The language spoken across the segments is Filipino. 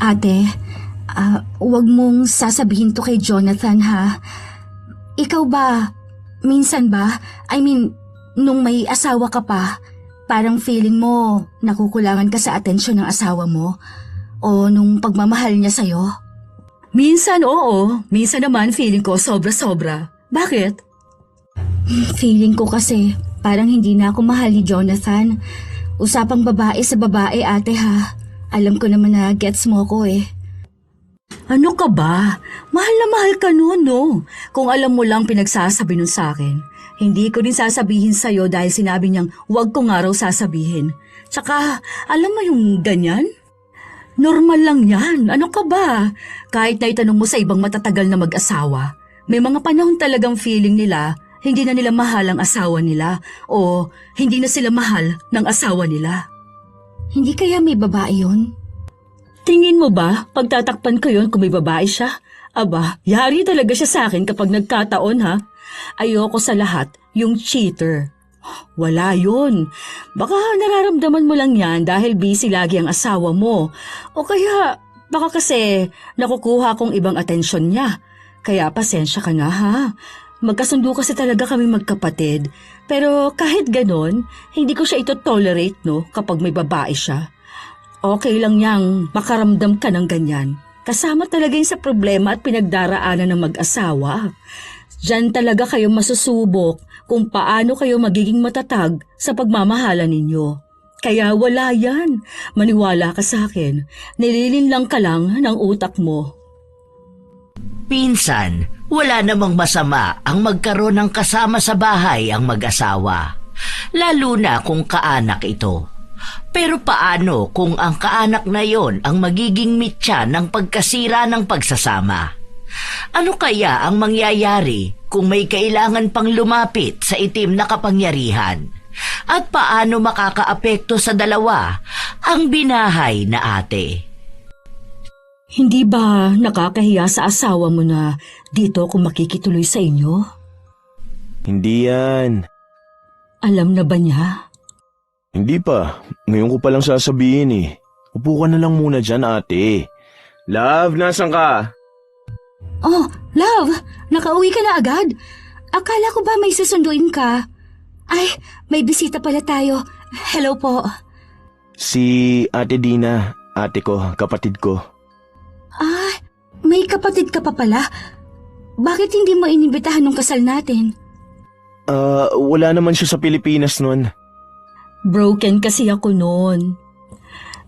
Ate, huwag mong sasabihin to kay Jonathan ha. Ikaw ba, minsan ba, nung may asawa ka pa, parang feeling mo nakukulangan ka sa atensyon ng asawa mo? O nung pagmamahal niya sa'yo? Minsan oo, minsan naman feeling ko sobra-sobra. Bakit? Feeling ko kasi parang hindi na ako mahal ni Jonathan. Usapang babae sa babae, ate ha. Alam ko naman na gets mo ko eh. Ano ka ba? Mahal na mahal ka nun, no? Kung alam mo lang pinagsasabi nun sa akin, hindi ko din sasabihin sa'yo dahil sinabi niyang huwag ko nga raw sasabihin. Tsaka, alam mo yung ganyan? Normal lang yan. Ano ka ba? Kahit na itanong mo sa ibang matatagal na mag-asawa, may mga panahon talagang feeling nila hindi na nila mahal ang asawa nila o hindi na sila mahal ng asawa nila. Hindi kaya may babae yun? Tingin mo ba, pagtatakpan ko yun kung may babae siya? Aba, yari talaga siya sa akin kapag nagkataon ha. Ayoko sa lahat, yung cheater. Wala yun. Baka nararamdaman mo lang yan dahil busy lagi ang asawa mo. O kaya, baka kasi nakukuha kong ibang atensyon niya. Kaya pasensya ka na ha. Magkasundo kasi talaga kami magkapatid. Pero kahit ganon, hindi ko siya ito-tolerate no kapag may babae siya. Okay lang yang makaramdam ka ng ganyan. Kasama talaga yun sa problema at pinagdaraanan ng mag-asawa. Diyan talaga kayo masusubok kung paano kayo magiging matatag sa pagmamahalan ninyo. Kaya wala yan. Maniwala ka sa akin. Nililinlang ka lang ng utak mo. Pinsan, wala namang masama ang magkaroon ng kasama sa bahay ang mag-asawa. Lalo na kung kaanak ito. Pero paano kung ang kaanak na yon ang magiging mitya ng pagkasira ng pagsasama? Ano kaya ang mangyayari kung may kailangan pang lumapit sa itim na kapangyarihan? At paano makakaapekto sa dalawa ang binahay na ate? Hindi ba nakakahiya sa asawa mo na dito kung makikituloy sa inyo? Hindi yan. Alam na ba niya? Hindi pa. Ngayon ko palang sasabihin eh. Upo ka na lang muna dyan, ate. Love, nasan ka? Oh, love, nakauwi ka na agad? Akala ko ba may susunduin ka? Ay, may bisita pala tayo. Hello po. Si Ate Dina, ate ko, kapatid ko. Ah, may kapatid ka pa pala? Bakit hindi mo inimbitahan nung kasal natin? Wala naman siya sa Pilipinas nun. Broken kasi ako noon.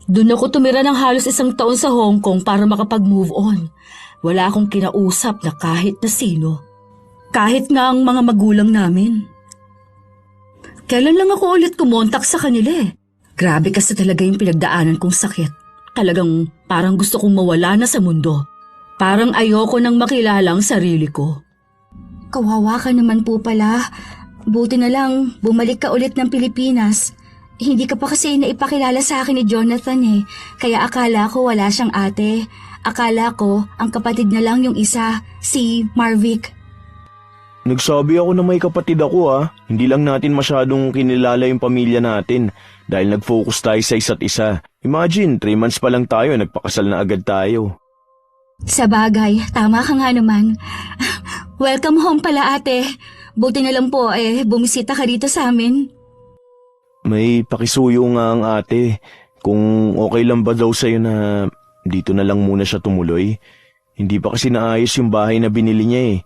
Doon ako tumira ng halos 1 taon sa Hong Kong para makapag-move on. Wala akong kinausap na kahit na sino. Kahit nga ang mga magulang namin. Kailan lang ako ulit kumontak sa kanila eh. Grabe kasi talaga yung pinagdaanan kong sakit. Talagang parang gusto kong mawala na sa mundo. Parang ayoko nang makilala ang sarili ko. Kawawa ka naman po pala. Buti na lang bumalik ka ulit ng Pilipinas. Hindi ka pa kasi naipakilala sa akin ni Jonathan eh. Kaya akala ko wala siyang ate. Akala ko ang kapatid na lang yung isa, si Marvic. Nagsabi ako na may kapatid ako ah. Hindi lang natin masyadong kinilala yung pamilya natin dahil nag-focus tayo sa isa't isa. Imagine, 3 months pa lang tayo, nagpakasal na agad tayo. Sa bagay, tama ka nga naman. Welcome home pala ate. Buti na lang po bumisita ka dito sa amin. May pakisuyo nga ang ate. Kung okay lang ba daw sa'yo na dito na lang muna siya tumuloy. Hindi pa kasi naayos yung bahay na binili niya eh.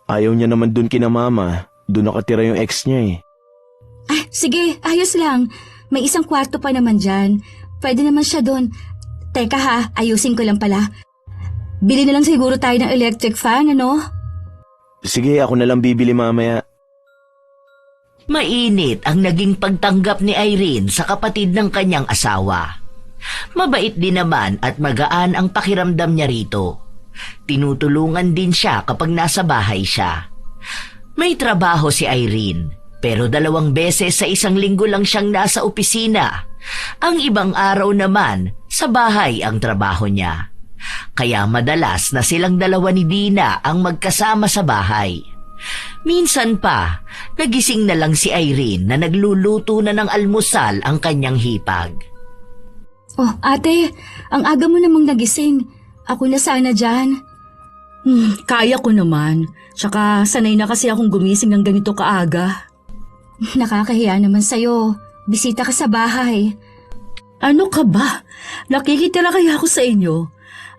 Ayaw niya naman dun kina mama. Dun nakatira yung ex niya eh. Ah, sige, ayos lang. May 1 kwarto pa naman dyan. Pwede naman siya dun. Teka ha, ayusin ko lang pala. Bili na lang siguro tayo ng electric fan, ano? Sige, ako na lang bibili mamaya. Mainit ang naging pagtanggap ni Irene sa kapatid ng kanyang asawa. Mabait din naman at magaan ang pakiramdam niya rito. Tinutulungan din siya kapag nasa bahay siya. May trabaho si Irene, pero 2 beses sa 1 linggo lang siyang nasa opisina. Ang ibang araw naman, sa bahay ang trabaho niya. Kaya madalas na silang dalawa ni Dina ang magkasama sa bahay. Minsan pa, nagising na lang si Irene na nagluluto na ng almusal ang kanyang hipag. Oh, ate, ang aga mo namang nagising. Ako na sana dyan. Kaya ko naman. Tsaka sanay na kasi akong gumising ng ganito kaaga. Nakakahiya naman sa'yo. Bisita ka sa bahay. Ano ka ba? Nakikitira kaya ako sa inyo?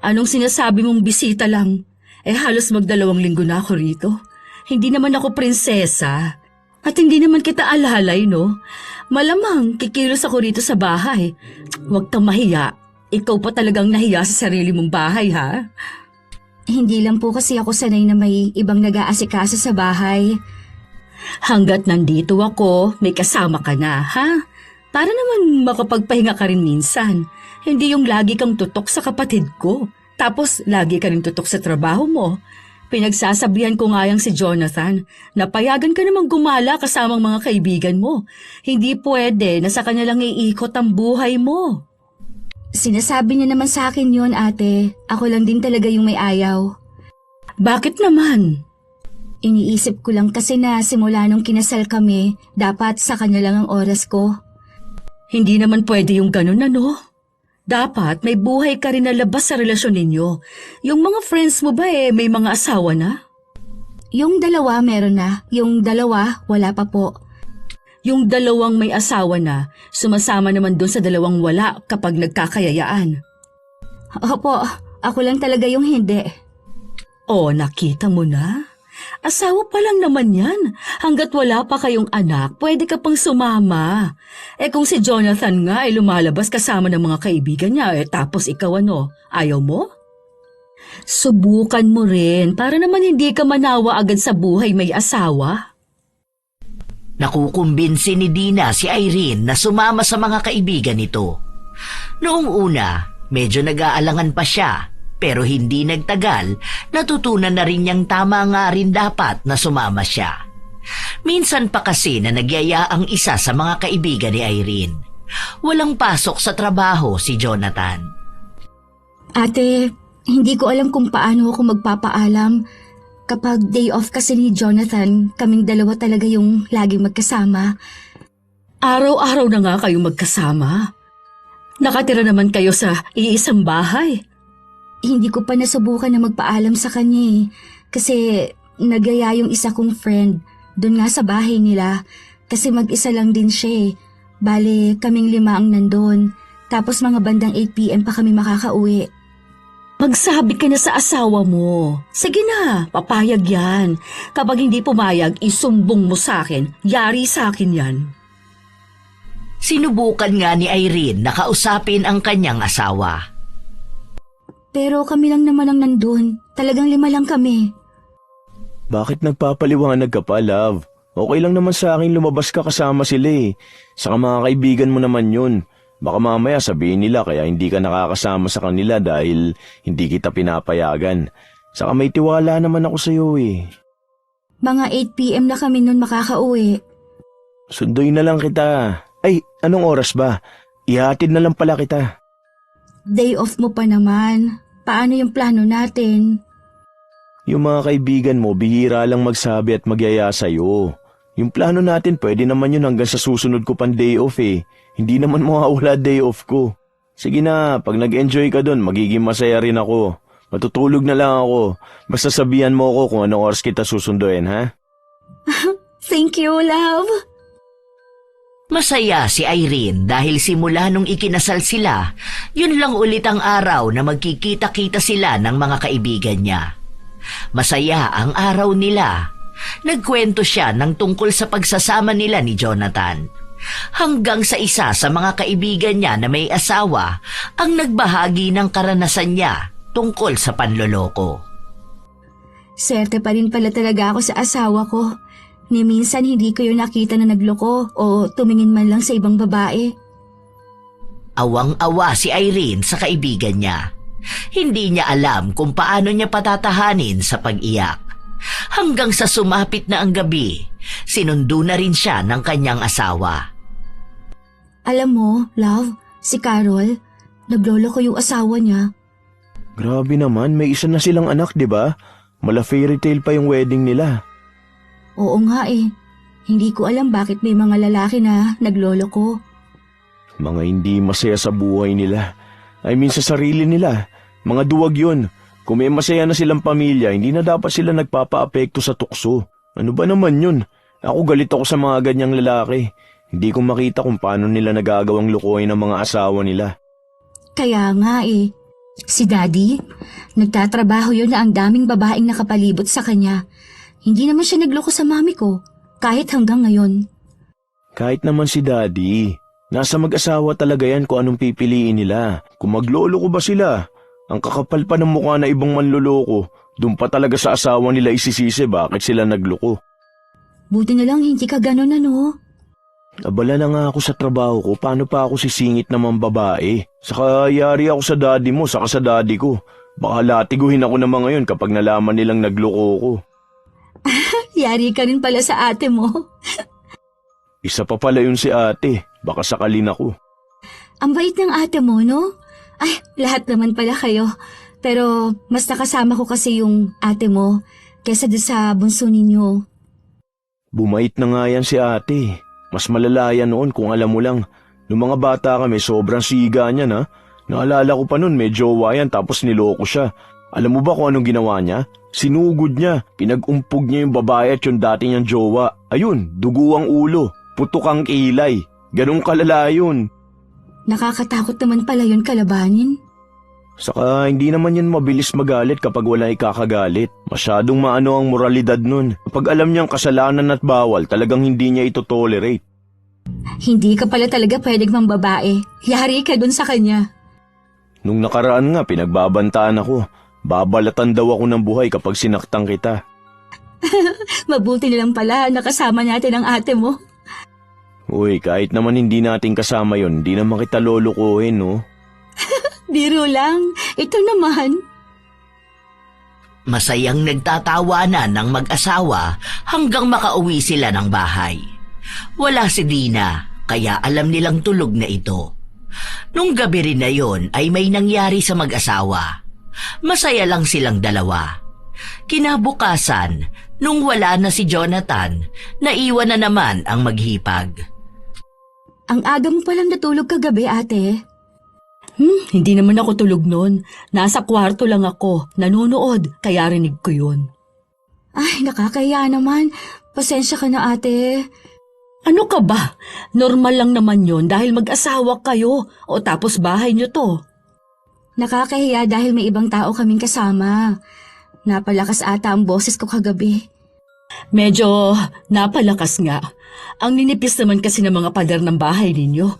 Anong sinasabi mong bisita lang? Halos mag2 linggo na ako rito. Hindi naman ako prinsesa. At hindi naman kita alalay, no? Malamang kikilos ako rito sa bahay. Huwag kang mahiya. Ikaw pa talagang nahiya sa sarili mong bahay, ha? Hindi lang po kasi ako sanay na may ibang nag-aasikaso sa bahay. Hanggat nandito ako, may kasama ka na, ha? Para naman makapagpahinga ka rin minsan. Hindi yung lagi kang tutok sa kapatid ko. Tapos lagi ka rin tutok sa trabaho mo. Pinagsasabihan ko nga yang si Jonathan, napayagan ka namang gumala kasamang mga kaibigan mo. Hindi pwede na sa kanya lang iikot ang buhay mo. Sinasabi niya naman sa akin yon, ate. Ako lang din talaga yung may ayaw. Bakit naman? Iniisip ko lang kasi na simula nung kinasal kami, dapat sa kanya lang ang oras ko. Hindi naman pwede yung ganun, ano? Dapat may buhay ka rin na labas sa relasyon ninyo. Yung mga friends mo ba may mga asawa na? Yung 2 meron na, yung 2 wala pa po. Yung 2 may asawa na, sumasama naman doon sa 2 wala kapag nagkakayayaan. Opo, ako lang talaga yung hindi. Oh, nakita mo na? Asawa pa lang naman yan. Hanggat wala pa kayong anak, pwede ka pang sumama. Kung si Jonathan nga ay lumalabas kasama ng mga kaibigan niya, tapos ikaw ano, ayaw mo? Subukan mo rin para naman hindi ka manawa agad sa buhay may asawa. Nakukumbinsi ni Dina si Irene na sumama sa mga kaibigan nito. Noong una, medyo nag-aalangan pa siya. Pero hindi nagtagal, natutunan na rin niyang tama nga rin dapat na sumama siya. Minsan pa kasi na nagyaya ang isa sa mga kaibigan ni Irene. Walang pasok sa trabaho si Jonathan. Ate, hindi ko alam kung paano ako magpapaalam. Kapag day off kasi ni Jonathan, kaming 2 talaga yung laging magkasama. Araw-araw na nga kayo magkasama. Nakatira naman kayo sa iisang bahay. Hindi ko pa nasubukan na magpaalam sa kanya kasi nagaya yung isa kong friend doon nga sa bahay nila kasi mag-isa lang din siya. Bale, kaming 5 ang nandun. Tapos mga bandang 8 p.m. pa kami makakauwi. Magsabi ka na sa asawa mo. Sige na, papayag yan. Kapag hindi pumayag, isumbong mo sa akin. Yari sa akin yan. Sinubukan nga ni Irene na kausapin ang kanyang asawa. Pero kami lang naman ang nandun. Talagang 5 lang kami. Bakit nagpapaliwanag ka pa, love? Okay lang naman sa akin lumabas ka kasama sila. Saka mga kaibigan mo naman yun. Baka mamaya sabihin nila kaya hindi ka nakakasama sa kanila dahil hindi kita pinapayagan. Saka may tiwala naman ako sa'yo Mga 8 p.m. na kami nun makakauwi. Sunduin na lang kita. Ay, anong oras ba? Ihatid na lang pala kita. Day off mo pa naman. Paano yung plano natin? Yung mga kaibigan mo, bihira lang magsabi at magyaya sa'yo. Yung plano natin, pwede naman yun hanggang sa susunod ko pang day off Hindi naman mawawala day off ko. Sige na, pag nag-enjoy ka dun, magiging masaya rin ako. Matutulog na lang ako. Basta sabihan mo ako kung anong oras kita susunduin, ha? Thank you, love. Masaya si Irene dahil simula nung ikinasal sila, yun lang ulit ang araw na magkikita-kita sila ng mga kaibigan niya. Masaya ang araw nila. Nagkwento siya ng tungkol sa pagsasama nila ni Jonathan. Hanggang sa isa sa mga kaibigan niya na may asawa ang nagbahagi ng karanasan niya tungkol sa panloloko. Swerte pa rin pala talaga ako sa asawa ko. Ni minsan hindi ko yung nakita na nagloko o tumingin man lang sa ibang babae. Awang-awa si Irene sa kaibigan niya. Hindi niya alam kung paano niya patatahanin sa pag-iyak. Hanggang sa sumapit na ang gabi, sinundo na rin siya ng kanyang asawa. Alam mo, love, si Carol, nagloloko yung asawa niya. Grabe naman, may isa na silang anak, di ba? Mala fairy tale pa yung wedding nila. Oo nga Hindi ko alam bakit may mga lalaki na nagloloko. Mga hindi masaya sa buhay nila. I mean sa sarili nila. Mga duwag yun. Kung may masaya na silang pamilya, hindi na dapat sila nagpapa-apekto sa tukso. Ano ba naman yun? Ako galit ako sa mga ganyang lalaki. Hindi ko makita kung paano nila nagagawang lukuhin ng mga asawa nila. Kaya nga eh. Si Daddy, nagtatrabaho yun na ang daming babaeng nakapalibot sa kanya. Hindi naman siya nagloko sa mami ko, kahit hanggang ngayon. Kahit naman si Daddy, nasa mag-asawa talaga yan kung anong pipiliin nila. Kung maglolo ko ba sila? Ang kakapal pa ng mukha na ibang manloloko, doon pa talaga sa asawa nila isisisi bakit sila nagloko. Buti na lang hindi ka ganun ano. Abala na nga ako sa trabaho ko, paano pa ako sisingit naman babae? Saka yari ako sa daddy mo, saka sa daddy ko. Baka latiguhin ako naman ngayon kapag nalaman nilang nagloko ko. Yari ka rin pala sa ate mo. Isa pa pala yun si ate, baka sakalin ako. Ang bait ng ate mo, no? Ay, lahat naman pala kayo. Pero mas nakasama ko kasi yung ate mo kesa doon sa bunso ninyo. Bumait na nga yan si ate. Mas malala yan noon kung alam mo lang. Nung mga bata kami, sobrang siga niya na. Naalala ko pa noon, may jowa yan tapos niloko siya. Alam mo ba kung anong ginawa niya? Sinugod niya, pinag-umpog niya yung babae at yung dati niyang jowa. Ayun, dugo ang ulo, putok ang kilay. Ganong kalala yun. Nakakatakot naman pala yun kalabanin. Saka hindi naman yan mabilis magalit kapag wala ikakagalit. Masyadong maano ang moralidad nun. Kapag alam niyang kasalanan at bawal, talagang hindi niya ito tolerate. Hindi ka pala talaga pwedeng mambabae. Yari ka dun sa kanya. Nung nakaraan nga, pinagbabantaan ako. Babalatan daw ako ng buhay kapag sinaktan kita. Mabuti na lang pala nakasama natin ang ate mo. Uy, kahit naman hindi natin kasama yon, hindi naman kita lolokohin, no? Biro lang. Ito naman. Masayang nagtatawanan ng mag-asawa hanggang makauwi sila ng bahay. Wala si Dina, kaya alam nilang tulog na ito. Nung gabi rin na yon ay may nangyari sa mag-asawa. Masaya lang silang dalawa. Kinabukasan, nung wala na si Jonathan, naiwan na naman ang maghipag. Ang aga mo palang natulog kagabi, ate. Hindi naman ako tulog noon. Nasa kwarto lang ako, nanonood, kaya rinig ko yun. Ay, nakakaya naman. Pasensya ka na, ate. Ano ka ba? Normal lang naman yon dahil mag-asawa kayo o tapos bahay niyo to. Nakakahiya dahil may ibang tao kaming kasama. Napalakas ata ang boses ko kagabi. Medyo napalakas nga. Ang ninipis naman kasi ng mga pader ng bahay ninyo.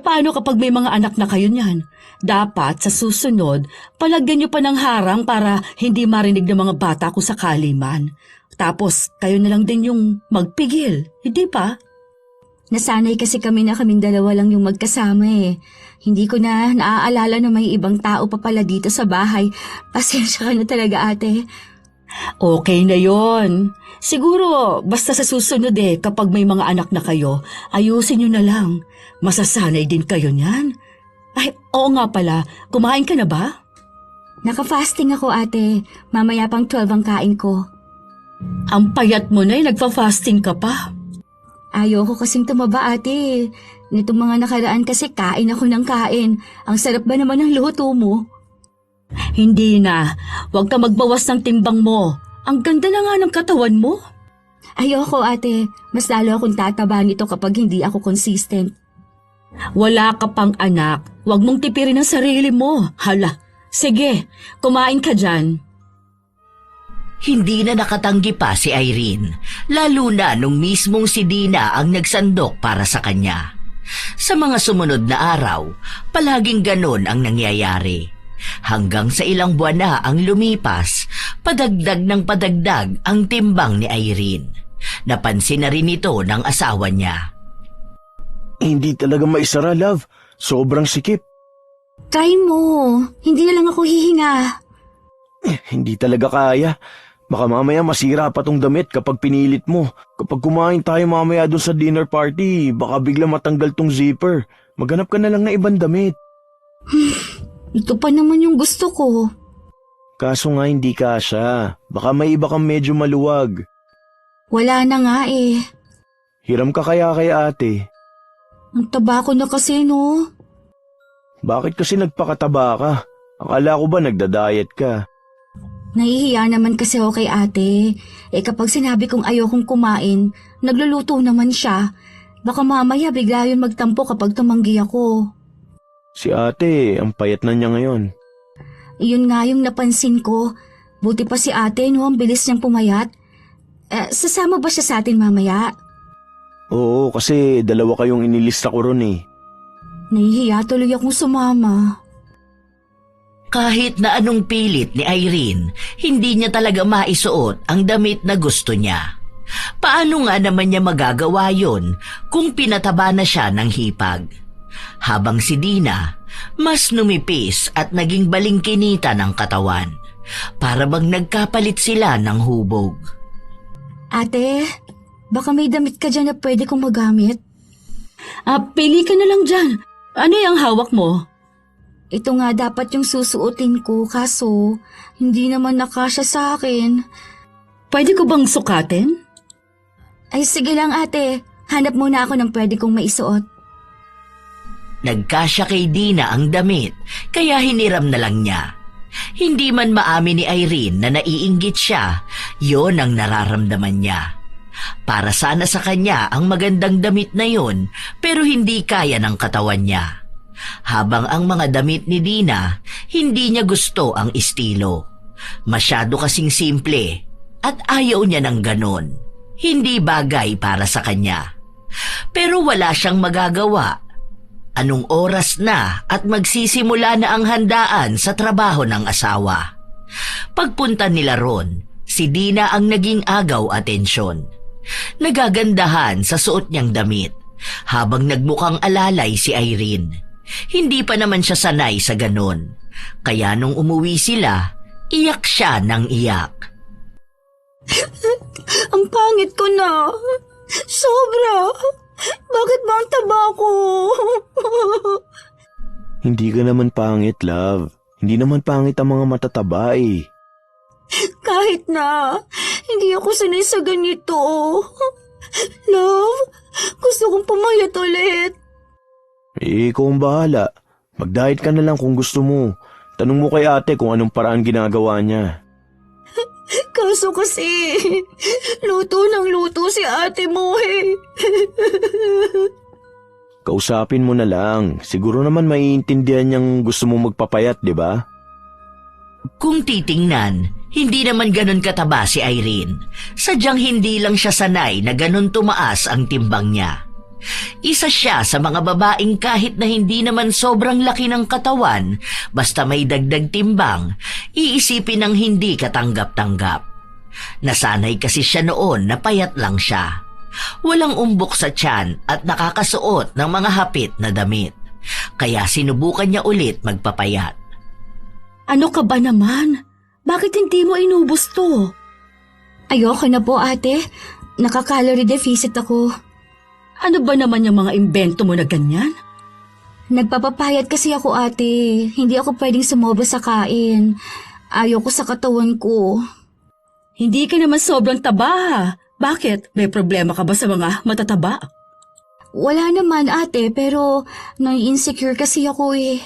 Paano kapag may mga anak na kayo niyan? Dapat sa susunod, palagyan niyo pa ng harang para hindi marinig ng mga bata kung sakali man. Tapos kayo na lang din yung magpigil, hindi pa? Nasanay kasi kami na kaming dalawa lang yung magkasama eh. Hindi ko na naaalala na may ibang tao pa pala dito sa bahay. Pasensya ka na talaga, ate. Okay na yon. Siguro, basta sa susunod kapag may mga anak na kayo, ayusin nyo na lang. Masasanay din kayo niyan. Ay, oo nga pala, kumain ka na ba? Naka-fasting ako, ate. Mamaya pang 12 ang kain ko. Ang payat mo na nagfa-fasting ka pa. Ayoko kasing tumaba, ate. Nitong mga nakaraan kasi kain ako ng kain. Ang sarap ba naman ng luto mo? Hindi na. Huwag ka magbawas ng timbang mo. Ang ganda na nga ng katawan mo. Ayoko, ate. Mas lalo akong tataba nito kapag hindi ako consistent. Wala ka pang anak. Huwag mong tipirin ang sarili mo. Hala, sige, kumain ka dyan. Hindi na nakatanggi pa si Irene, lalo na nung mismong si Dina ang nagsandok para sa kanya. Sa mga sumunod na araw, palaging ganon ang nangyayari. Hanggang sa ilang buwan na ang lumipas, padagdag ng padagdag ang timbang ni Irene. Napansin na rin ito ng asawa niya. Hindi talaga maisara, love. Sobrang sikip. Try mo. Hindi na lang ako hihinga. Hindi talaga kaya. Baka mamaya masira pa tong damit kapag pinilit mo. Kapag kumain tayo mamaya dun sa dinner party, baka bigla matanggal tong zipper. Maghanap ka na lang na ibang damit. Ito pa naman yung gusto ko. Kaso nga hindi kasya. Baka may iba kang medyo maluwag. Wala na nga eh. Hiram ka kaya kay ate. Ang taba ko na kasi, no? Bakit kasi nagpakataba ka? Akala ko ba nagda-diet ka? Nahihiya naman kasi ako kay ate. Kapag sinabi kong ayokong kumain, nagluluto naman siya. Baka mamaya bigla yun magtampo kapag tumanggi ako. Si ate, ang payat na niya ngayon. Iyon nga yung napansin ko. Buti pa si ate, no? Ang bilis niyang pumayat. Sasama ba siya sa atin mamaya? Oo, kasi dalawa kayong inilista ko ron eh. Nahihiya tuloy akong sumama. Kahit na anong pilit ni Irene, hindi niya talaga maisuot ang damit na gusto niya. Paano nga naman niya magagawa yon kung pinataba na siya ng hipag? Habang si Dina, mas numipis at naging balingkinita ng katawan. Para bang nagkapalit sila ng hubog. Ate, baka may damit ka dyan na pwede kong magamit? Pili ka na lang dyan. Ano yung hawak mo? Ito nga dapat yung susuotin ko, kaso hindi naman nakasya sa akin. Pwede ko bang sukatin? Ay sige lang ate, hanap muna ako ng pwede kong maisuot. Nagkasya kay Dina ang damit, kaya hiniram na lang niya. Hindi man maamin ni Irene na naiinggit siya, yon ang nararamdaman niya. Para sana sa kanya ang magandang damit na yon, pero hindi kaya ng katawan niya. Habang ang mga damit ni Dina, hindi niya gusto ang estilo. Masyado kasing simple at ayaw niya ng ganon. Hindi bagay para sa kanya. Pero wala siyang magagawa. Anong oras na at magsisimula na ang handaan sa trabaho ng asawa. Pagpunta nila ron, si Dina ang naging agaw atensyon. Nagagandahan sa suot niyang damit, habang nagmukhang alalay si Irene. Hindi pa naman siya sanay sa ganon. Kaya nung umuwi sila, iyak siya ng iyak. Ang pangit ko na. Sobra. Bakit ba ang taba ko? Hindi ka naman pangit, love. Hindi naman pangit ang mga matataba eh. Kahit na, hindi ako sanay sa ganito. Love, gusto kong pumayat ulit. Ikaw ang bahala. Mag-diet ka na lang kung gusto mo. Tanong mo kay ate kung anong paraan ginagawa niya. Kaso kasi, luto ng luto si ate mo eh. Kausapin mo na lang. Siguro naman maiintindihan niyang gusto mo magpapayat, di ba? Kung titingnan, hindi naman ganon kataba si Irene. Sadyang hindi lang siya sanay na ganon tumaas ang timbang niya. Isa siya sa mga babaeng kahit na hindi naman sobrang laki ng katawan, basta may dagdag timbang, iisipin ng hindi katanggap-tanggap. Nasanay kasi siya noon na payat lang siya. Walang umbok sa tiyan at nakakasuot ng mga hapit na damit. Kaya sinubukan niya ulit magpapayat. Ano ka ba naman? Bakit hindi mo inubos to? Ayoko na po ate, nakaka-calorie deficit ako. Ano ba naman yung mga imbento mo na ganyan? Nagpapapayat kasi ako ate, hindi ako pwedeng sumobra sa kain. Ayoko sa katawan ko. Hindi ka naman sobrang taba. Bakit? May problema ka ba sa mga matataba? Wala naman ate, pero nai-insecure kasi ako eh.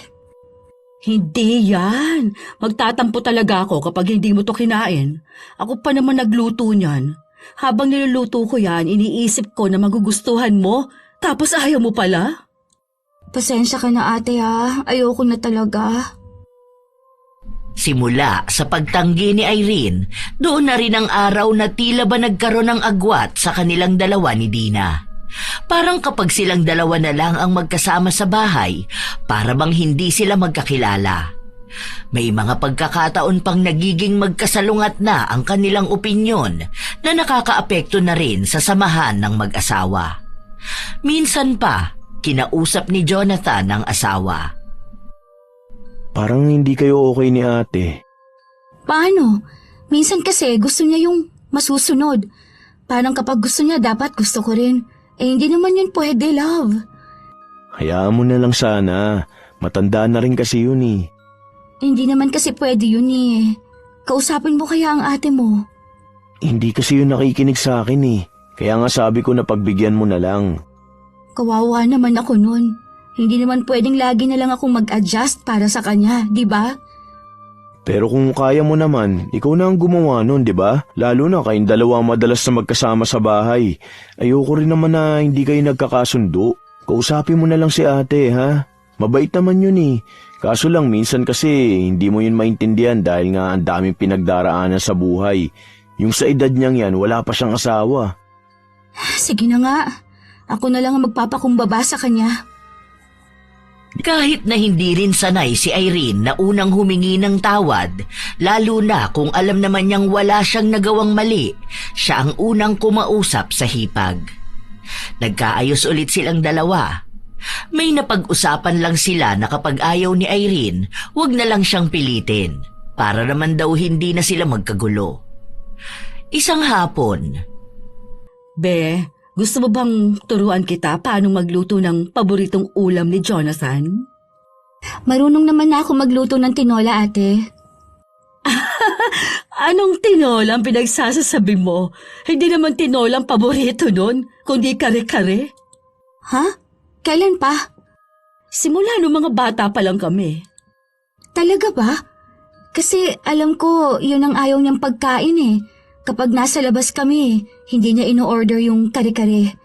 Hindi yan. Magtatampo talaga ako kapag hindi mo to kinain. Ako pa naman nagluto niyan. Habang niluluto ko yan, iniisip ko na magugustuhan mo, tapos ayaw mo pala? Pasensya ka na ate ha, ayoko na talaga. Simula sa pagtanggi ni Irene, doon na rin ang araw na tila ba nagkaroon ng agwat sa kanilang dalawa ni Dina. Parang kapag silang dalawa na lang ang magkasama sa bahay, para bang hindi sila magkakilala. May mga pagkakataon pang nagiging magkasalungat na ang kanilang opinyon na nakakaapekto na rin sa samahan ng mag-asawa. Minsan pa, kinausap ni Jonathan ang asawa. Parang hindi kayo okay ni ate. Paano? Minsan kasi gusto niya yung masusunod. Parang kapag gusto niya dapat gusto ko rin. Hindi naman yun pwede, love. Hayaan mo na lang sana. Matanda na rin kasi yun eh. Hindi naman kasi pwede yun eh. Kausapin mo kaya ang ate mo. Hindi kasi yun nakikinig sa akin eh. Kaya nga sabi ko na pagbigyan mo na lang. Kawawa naman ako nun. Hindi naman pwedeng lagi na lang akong mag-adjust para sa kanya, di ba? Pero kung kaya mo naman, ikaw na ang gumawa nun, di ba? Lalo na kayong dalawa madalas na magkasama sa bahay. Ayoko rin naman na hindi kayo nagkakasundo. Kausapin mo na lang si ate, ha? Mabait naman yun eh. Kaso lang minsan kasi hindi mo yun maintindihan dahil nga ang daming pinagdaraanan sa buhay. Yung sa edad niyang yan, wala pa siyang asawa. Sige na nga. Ako na lang ang magpapakumbaba sa kanya. Kahit na hindi rin sanay si Irene na unang humingi ng tawad, lalo na kung alam naman niyang wala siyang nagawang mali, siya ang unang kumausap sa hipag. Nagkaayos ulit silang dalawa. May napag-usapan lang sila na kapag ayaw ni Irene, wag na lang siyang pilitin, para naman daw hindi na sila magkagulo. Isang hapon, Be, gusto mo bang turuan kita paano magluto ng paboritong ulam ni Jonathan? Marunong naman na ako magluto ng tinola, ate. Anong tinola ang pinagsasasabi mo? Hindi naman tinola ang paborito nun, kundi kare-kare. Ha? Kailan pa? Simula nung mga bata pa lang kami. Talaga ba? Kasi alam ko yun ang ayaw niyang pagkain eh. Kapag nasa labas kami, hindi niya ino-order yung kare-kare.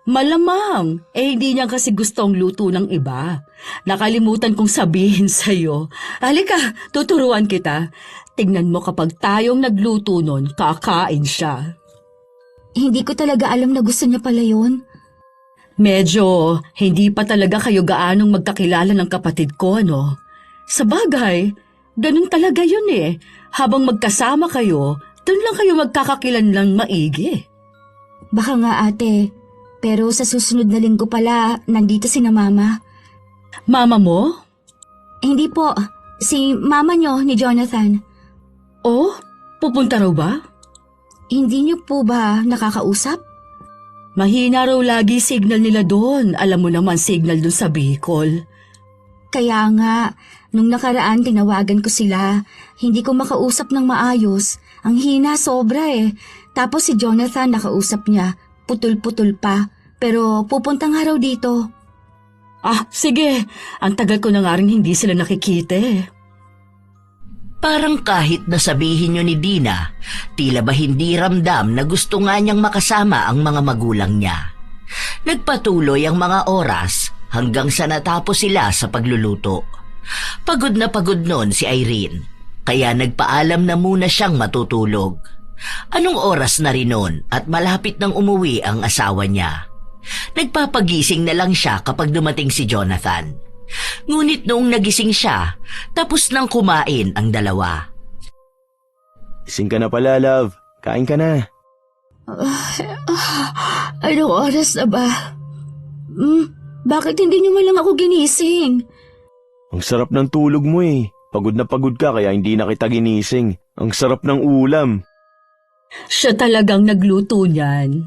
Malamang, hindi niya kasi gustong luto ng iba. Nakalimutan kong sabihin sa'yo. Halika, tuturuan kita. Tingnan mo kapag tayong nagluto nun, kakain siya. Hindi ko talaga alam na gusto niya pala yun. Medyo hindi pa talaga kayo gaanong magkakilala ng kapatid ko, ano? Sa bagay, ganun talaga yun eh. Habang magkasama kayo, doon lang kayo magkakakilanlang maigi. Baka nga ate, pero sa susunod na linggo pala, nandito si na mama. Mama mo? Hindi po, si mama niyo ni Jonathan. Oh, pupunta raw ba? Hindi niyo po ba nakakausap? Mahina raw lagi signal nila doon. Alam mo naman signal doon sa Bicol. Kaya nga, nung nakaraan tinawagan ko sila, hindi ko makausap ng maayos. Ang hina sobra eh. Tapos si Jonathan nakausap niya, putol-putol pa. Pero pupunta nga raw dito. Ah, sige. Ang tagal ko na nga rin hindi sila nakikita eh. parang kahit nasabihin nyo ni Dina, tila ba hindi ramdam na gusto nga niyang makasama ang mga magulang niya. Nagpatuloy ang mga oras hanggang sa natapos sila sa pagluluto. Pagod na pagod noon si Irene, kaya nagpaalam na muna siyang matutulog. Anong oras na rin noon at malapit nang umuwi ang asawa niya. Nagpapagising na lang siya kapag dumating si Jonathan. Ngunit noong nagising siya, tapos nang kumain ang dalawa. Gising ka na pala, love. Kain ka na. Anong oras na ba? Bakit hindi niyo man lang ako ginising? Ang sarap ng tulog mo eh. Pagod na pagod ka kaya hindi na kita ginising. Ang sarap ng ulam. Siya talagang nagluto niyan.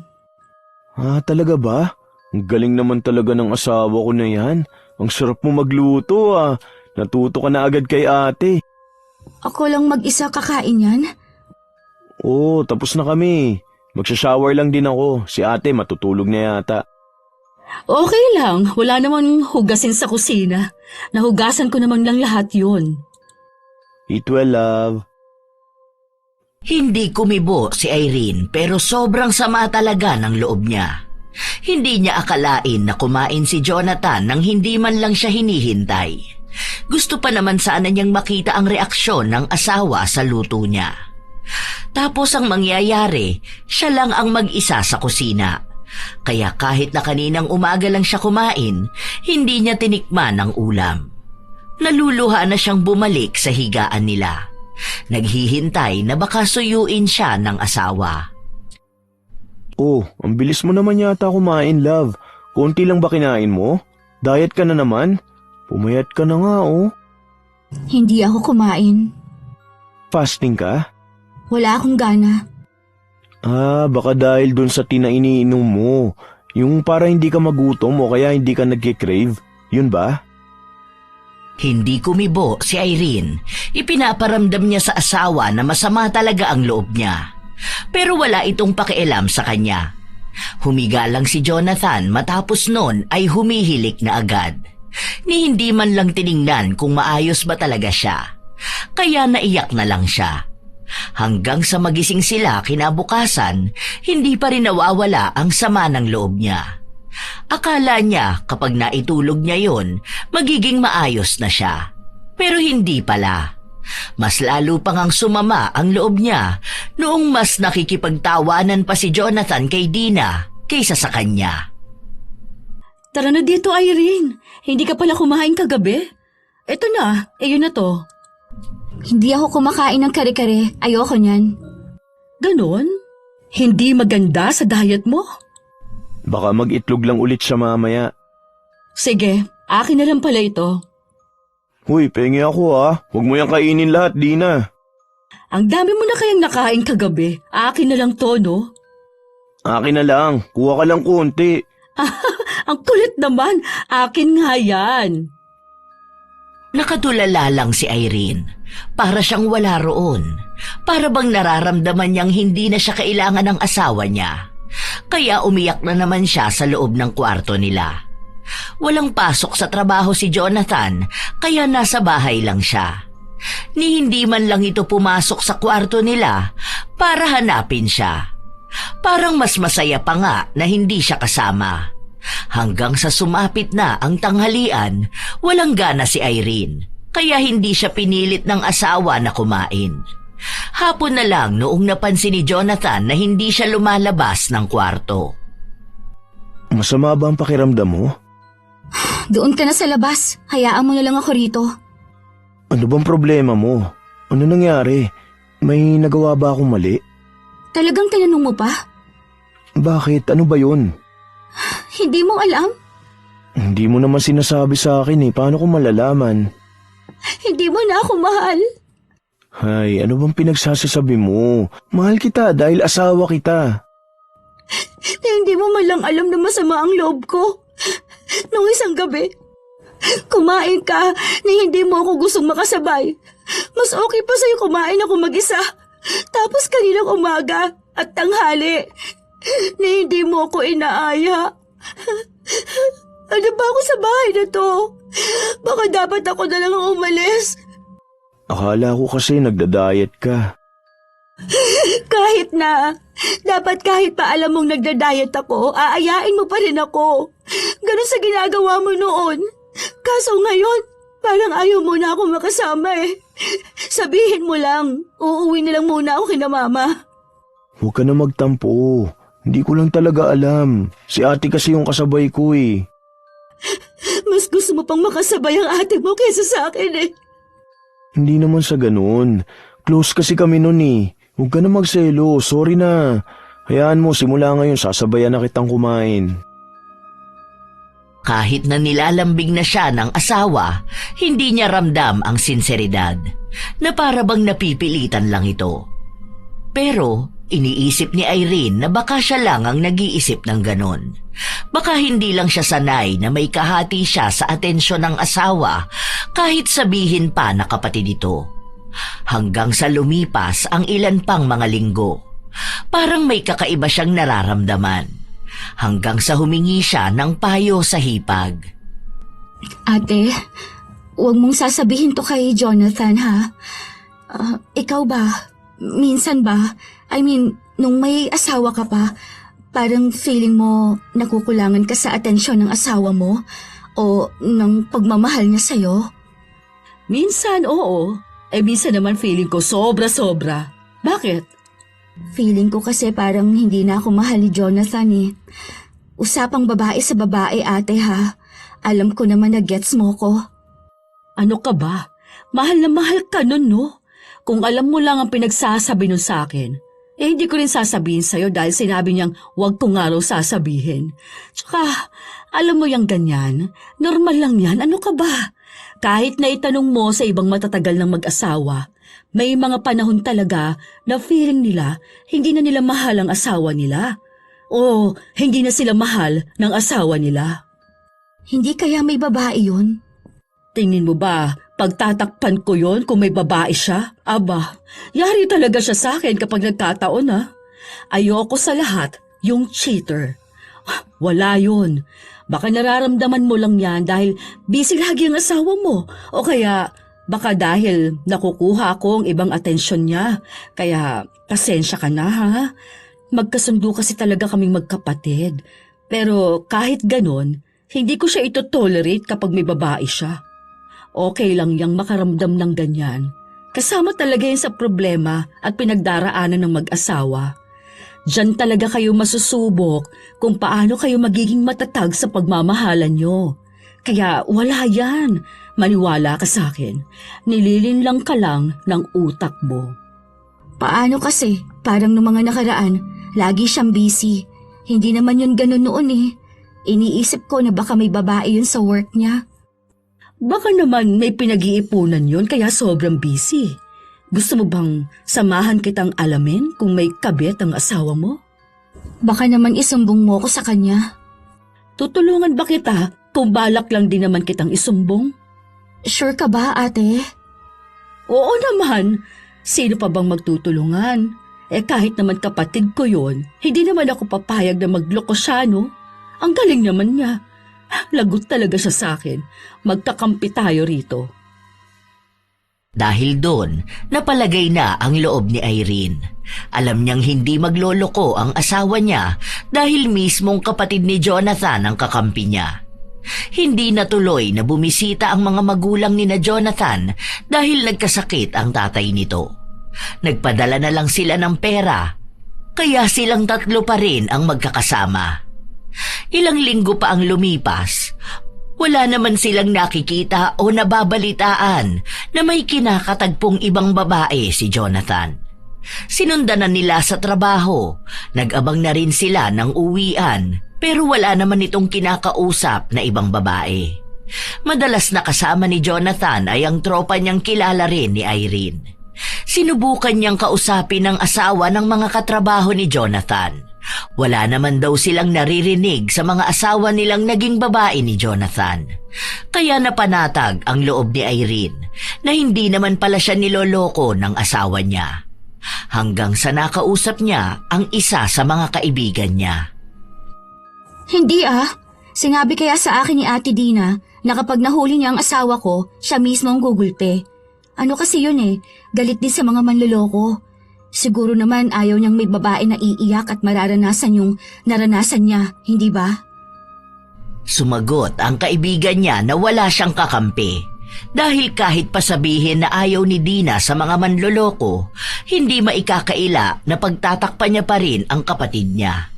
Talaga ba? Ang galing naman talaga ng asawa ko na yan. Ang sarap mo magluto ah. Natuto ka na agad kay ate. Ako lang mag-isa kakain yan? Oo, tapos na kami. Magsha-shower lang din ako. Si ate matutulog na yata. Okay lang, wala namang hugasin sa kusina. Nahugasan ko naman lang lahat yun. Eat well, love. Hindi kumibo si Irene pero sobrang sama talaga ng loob niya. Hindi niya akalain na kumain si Jonathan nang hindi man lang siya hinihintay. Gusto pa naman sana niyang makita ang reaksyon ng asawa sa luto niya. Tapos ang mangyayari, siya lang ang mag-isa sa kusina. Kaya kahit na kaninang umaga lang siya kumain, hindi niya tinikman ang ulam. Naluluha na siyang bumalik sa higaan nila. Naghihintay na baka suyuin siya ng asawa. Oh, ang bilis mo naman yata kumain, love. Konti lang ba kinain mo? Diet ka na naman? Pumayat ka na nga, oh. Hindi ako kumain. Fasting ka? Wala akong gana. Baka dahil dun sa iniinom mo. Yung para hindi ka magutom o kaya hindi ka nagkikrave. Yun ba? Hindi kumibo si Irene. Ipinaparamdam niya sa asawa na masama talaga ang loob niya. Pero wala itong pakialam sa kanya. Humiga lang si Jonathan matapos nun ay humihilik na agad. Ni hindi man lang tiningnan kung maayos ba talaga siya. Kaya naiyak na lang siya. Hanggang sa magising sila kinabukasan, hindi pa rin nawawala ang sama ng loob niya. Akala niya kapag naitulog niya yon, magiging maayos na siya. Pero hindi pala. Mas lalo pang ang sumama ang loob niya noong mas nakikipagtawanan pa si Jonathan kay Dina kaysa sa kanya. Tara na dito, Irene. Hindi ka pala kumain kagabi? Eto na, yun na to. Hindi ako kumakain ng kare-kare. Ayoko niyan. Ganon? Hindi maganda sa diet mo? Baka mag-itlog lang ulit siya mamaya. Sige, akin na lang pala ito. Huy, pengi ako Huwag mo yung kainin lahat, Dina. Ang dami mo na kayang nakain kagabi. Akin na lang to, no? Akin na lang. Kuha ka lang konti. Ang kulit naman. Akin nga yan. Nakatulala lang si Irene. Para siyang wala roon. Para bang nararamdaman niyang hindi na siya kailangan ng asawa niya. Kaya umiyak na naman siya sa loob ng kwarto nila. Walang pasok sa trabaho si Jonathan, kaya nasa bahay lang siya. Ni hindi man lang ito pumasok sa kwarto nila para hanapin siya. Parang mas masaya pa nga na hindi siya kasama. Hanggang sa sumapit na ang tanghalian, walang gana si Irene, kaya hindi siya pinilit ng asawa na kumain. Hapon na lang noong napansin ni Jonathan na hindi siya lumalabas ng kwarto. Masama ba ang pakiramdam mo? Doon ka na sa labas. Hayaan mo na lang ako rito. Ano bang problema mo? Ano nangyari? May nagawa ba akong mali? Talagang tinanong mo pa? Bakit? Ano ba yun? Hindi mo alam? Hindi mo naman sinasabi sa akin Paano ko malalaman? Hindi mo na ako mahal. Hay, ano bang pinagsasasabi mo? Mahal kita dahil asawa kita. Na hindi mo man lang alam na masama ang loob ko. Nung isang gabi, kumain ka na hindi mo ako gustong makasabay. Mas okay pa sa'yo kumain ako mag-isa. Tapos kaninang umaga at tanghali na hindi mo ako inaaya. Ano ba ako sa bahay na to? Baka dapat ako na lang ang umalis. Akala ko kasi nagda-diet ka. Kahit na, dapat kahit pa alam mong nagda-diet ako, aayain mo pa rin ako. Ganun sa ginagawa mo noon. Kaso ngayon, parang ayaw mo na ako makasama Sabihin mo lang, uuwi na lang muna ako kina mama. Huwag ka na magtampo. Hindi ko lang talaga alam. Si ate kasi yung kasabay ko Mas gusto mo pang makasabay ang ate mo kaysa sa akin Hindi naman sa ganun. Close kasi kami nun Huwag ka na magselo. Sorry na. Hayaan mo, simula ngayon sasabayan na kitang kumain. Kahit na nilalambing na siya ng asawa, hindi niya ramdam ang sinseridad na para bang napipilitan lang ito. Pero iniisip ni Irene na baka siya lang ang nag-iisip ng ganon. Baka hindi lang siya sanay na may kahati siya sa atensyon ng asawa kahit sabihin pa na kapatid ito. Hanggang sa lumipas ang ilan pang mga linggo, parang may kakaiba siyang nararamdaman. Hanggang sa humingi siya ng payo sa hipag. Ate, huwag mong sasabihin to kay Jonathan ha. Ikaw ba? Minsan ba? Nung may asawa ka pa, parang feeling mo nakukulangan ka sa atensyon ng asawa mo o ng pagmamahal niya sa'yo? Minsan, oo. Minsan naman feeling ko sobra-sobra. Bakit? Feeling ko kasi parang hindi na ako mahal ni Jonathan Usapang babae sa babae, ate ha. Alam ko naman na gets mo ko. Ano ka ba? Mahal na mahal ka nun, no? Kung alam mo lang ang pinagsasabi nun sa akin, hindi ko rin sasabihin sa'yo dahil sinabi niyang huwag ko nga raw sasabihin. Tsaka, alam mo yung ganyan, normal lang yan, ano ka ba? Kahit na itanong mo sa ibang matatagal ng mag-asawa, may mga panahon talaga na feeling nila hindi na nila mahal ang asawa nila. O hindi na sila mahal ng asawa nila. Hindi kaya may babae yun? Tingin mo ba, pagtatakpan ko yon kung may babae siya? Aba, yari talaga siya sa akin kapag nagkataon Ayoko sa lahat yung cheater. Wala yun. Baka nararamdaman mo lang yan dahil busy lagi ang asawa mo. O kaya baka dahil nakukuha ko ang ibang atensyon niya. Kaya pasensya ka na ha. Magkasundo kasi talaga kaming magkapatid. Pero kahit ganon, hindi ko siya ito-tolerate kapag may babae siya. Okay lang yang makaramdam ng ganyan. Kasama talaga yan sa problema at pinagdaraanan ng mag-asawa. Diyan talaga kayo masusubok kung paano kayo magiging matatag sa pagmamahalan nyo. Kaya wala yan. Maniwala ka sa akin. Nililinlang ka lang ng utak mo. Paano kasi? Parang nung mga nakaraan, lagi siyang busy. Hindi naman yun ganun noon eh. Iniisip ko na baka may babae yun sa work niya. Baka naman may pinag-iipunan yun kaya sobrang busy. Gusto mo bang samahan kitang alamin kung may kabit ang asawa mo? Baka naman isumbong mo ko sa kanya. Tutulungan ba kita kung balak lang din naman kitang isumbong? Sure ka ba, ate? Oo naman. Sino pa bang magtutulungan? Kahit naman kapatid ko yon, hindi naman ako papayag na magloko siya, no? Ang galing naman niya. Lagot talaga siya sa akin. Magkakampi tayo rito. Dahil doon, napalagay na ang loob ni Irene. Alam niyang hindi magloloko ang asawa niya dahil mismong kapatid ni Jonathan ang kakampi niya. Hindi natuloy na bumisita ang mga magulang ni na Jonathan dahil nagkasakit ang tatay nito. Nagpadala na lang sila ng pera, kaya silang tatlo pa rin ang magkakasama. Ilang linggo pa ang lumipas, wala naman silang nakikita o nababalitaan na may kinakatagpong ibang babae si Jonathan. Sinundan na nila sa trabaho, nag-abang na rin sila ng uwian, pero wala naman itong kinakausap na ibang babae. Madalas na kasama ni Jonathan ay ang tropa niyang kilala rin ni Irene. Sinubukan niyang kausapin ang asawa ng mga katrabaho ni Jonathan. Wala naman daw silang naririnig sa mga asawa nilang naging babae ni Jonathan. Kaya napanatag ang loob ni Irene na hindi naman pala siya niloloko ng asawa niya. Hanggang sa nakausap niya ang isa sa mga kaibigan niya. Hindi ah. Sinabi kaya sa akin ni Ate Dina na kapag nahuli niya ang asawa ko, siya mismo ang gugulpe. Ano kasi yun eh, galit din sa mga manloloko. Siguro naman ayaw niyang may babae na iiyak at mararanasan yung naranasan niya, hindi ba? Sumagot ang kaibigan niya na wala siyang kakampi. Dahil kahit pasabihin na ayaw ni Dina sa mga manloloko, hindi maikakaila na pagtatakpan niya pa rin ang kapatid niya.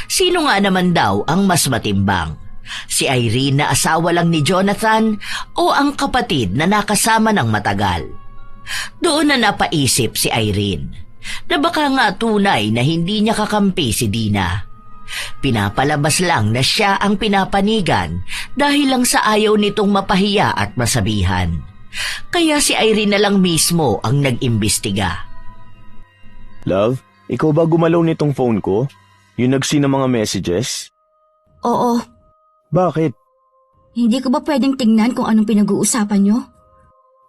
Sino nga naman daw ang mas matimbang? Si Irene na asawa lang ni Jonathan o ang kapatid na nakasama ng matagal? Doon na napaisip si Irene na baka nga tunay na hindi niya kakampi si Dina. Pinapalabas lang na siya ang pinapanigan dahil lang sa ayaw nitong mapahiya at masabihan. Kaya si Irene na lang mismo ang nag-imbestiga. Love, ikaw ba gumalaw nitong phone ko? Yung nag-send ng mga messages? Oo. Bakit? Hindi ko ba pwedeng tingnan kung anong pinag-uusapan niyo?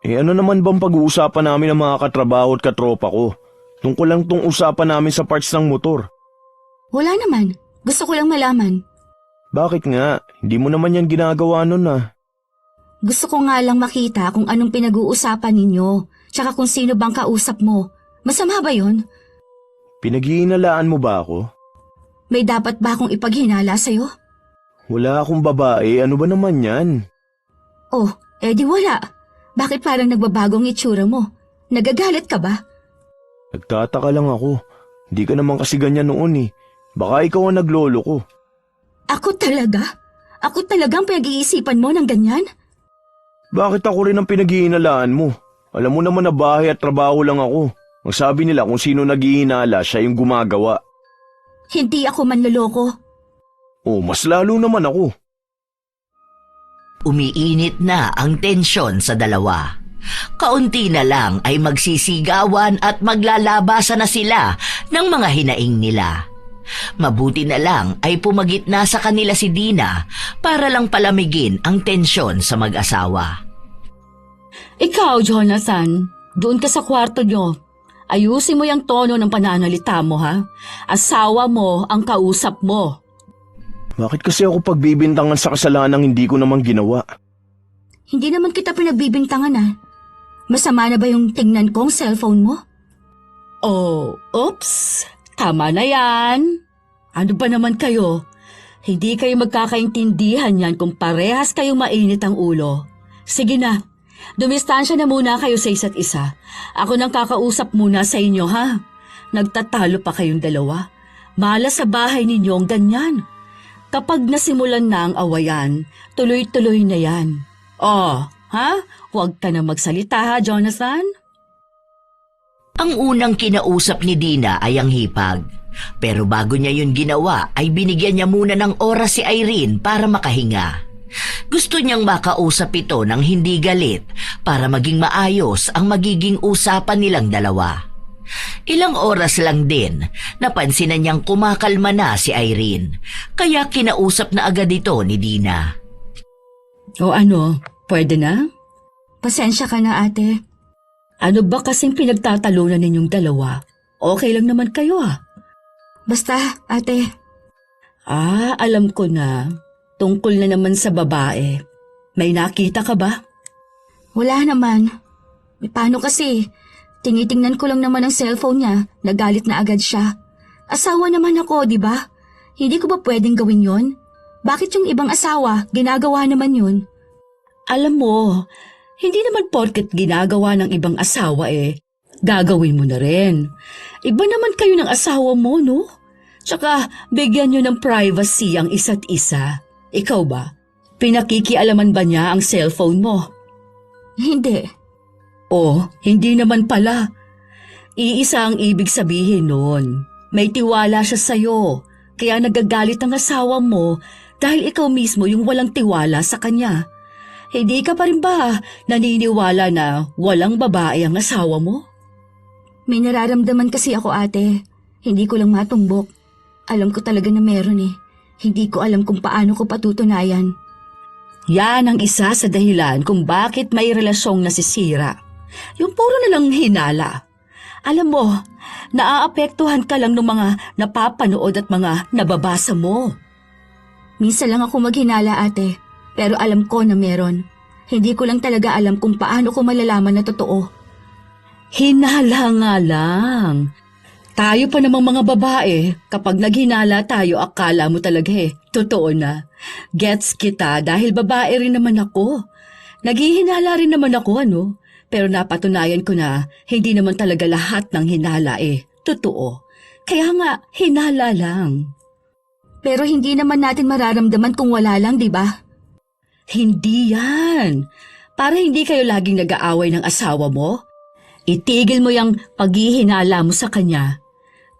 Ano naman bang pag-uusapan namin ng mga katrabaho at katropa ko? Tungkol lang tong usapan namin sa parts ng motor. Wala naman. Gusto ko lang malaman. Bakit nga? Hindi mo naman yan ginagawa nun ah. Gusto ko nga lang makita kung anong pinag-uusapan ninyo, tsaka kung sino bang kausap mo. Masama ba yun? Pinag-iinalaan mo ba ako? May dapat ba akong ipaghinala sa'yo? Wala akong babae, ano ba naman yan? Oh, di wala. Bakit parang nagbabagong itsura mo? Nagagalit ka ba? Nagtataka lang ako. Hindi ka naman kasi ganyan noon eh. Baka ikaw ang naglolo ko. Ako talaga? Ako talagang pinag-iisipan mo ng ganyan? Bakit ako rin ang pinag-iinalaan mo? Alam mo naman na bahay at trabaho lang ako. Ang sabi nila kung sino nag-iinala, siya yung gumagawa. Hindi ako manloloko. Oh, mas lalo naman ako. Umiinit na ang tensyon sa dalawa. Kaunti na lang ay magsisigawan at maglalabasan na sila ng mga hinaing nila. Mabuti na lang ay pumagitna sa kanila si Dina para lang palamigin ang tensyon sa mag-asawa. Ikaw, Jonathan, doon ka sa kwarto nyo. Ayusin mo yung tono ng pananalita mo, ha? Asawa mo ang kausap mo. Bakit kasi ako pagbibintangan sa kasalanang hindi ko naman ginawa? Hindi naman kita pinagbibintangan ah. Masama na ba yung tingnan ko ang cellphone mo? Oh, oops. Tama na yan. Ano ba naman kayo? Hindi kayo magkakaintindihan yan kung parehas kayong mainit ang ulo. Sige na, dumistansya na muna kayo sa isa't isa. Ako nang kakausap muna sa inyo, ha? Nagtatalo pa kayong dalawa. Malas sa bahay ninyo ang ganyan. Kapag nasimulan na ang awayan, tuloy-tuloy na yan. Oh, ha? Huwag ka na magsalita, ha, Jonathan? Ang unang kinausap ni Dina ay ang hipag. Pero bago niya yun ginawa ay binigyan niya muna ng oras si Irene para makahinga. Gusto niyang makausap ito ng hindi galit para maging maayos ang magiging usapan nilang dalawa. Ilang oras lang din, napansin na niyang kumakalma na si Irene, kaya kinausap na agad ito ni Dina. O ano, pwede na? Pasensya ka na ate. Ano ba kasing pinagtatalunan ninyong dalawa? Okay lang naman kayo Basta ate, alam ko na. Tungkol na naman sa babae. May nakita ka ba? wala naman. Paano kasi? Tinitingnan ko lang naman ang cellphone niya, nagalit na agad siya. Asawa naman ako, di ba? Hindi ko ba pwedeng gawin yon? Bakit yung ibang asawa, ginagawa naman yun? Alam mo, hindi naman porket ginagawa ng ibang asawa gagawin mo na rin. Iba naman kayo ng asawa mo, no? Tsaka, bigyan nyo ng privacy ang isa't isa. Ikaw ba? Pinakikialaman ba niya ang cellphone mo? Hindi. Oh, hindi naman pala. Iisa ang ibig sabihin nun. May tiwala siya sa'yo, kaya nagagalit ang asawa mo dahil ikaw mismo yung walang tiwala sa kanya. Hindi ka pa rin ba naniniwala na walang babae ang asawa mo? May nararamdaman kasi ako ate. Hindi ko lang matumbok. Alam ko talaga na meron Hindi ko alam kung paano ko patutunayan. Yan ang isa sa dahilan kung bakit may relasyong nasisira. Yung puro na lang hinala. Alam mo, naaapektuhan ka lang ng mga napapanood at mga nababasa mo. Minsan lang ako maghinala ate, pero alam ko na meron. Hindi ko lang talaga alam kung paano ko malalaman na totoo. Hinala nga lang. Tayo pa namang mga babae, kapag naghinala tayo akala mo talaga totoo na. Gets kita dahil babae rin naman ako. Naghihinala rin naman ako pero napatunayan ko na hindi naman talaga lahat ng hinala totoo. Kaya nga, hinala lang. Pero hindi naman natin mararamdaman kung wala lang, di ba? Hindi yan. Para hindi kayo laging nag-aaway ng asawa mo, itigil mo yung paghihinala mo sa kanya.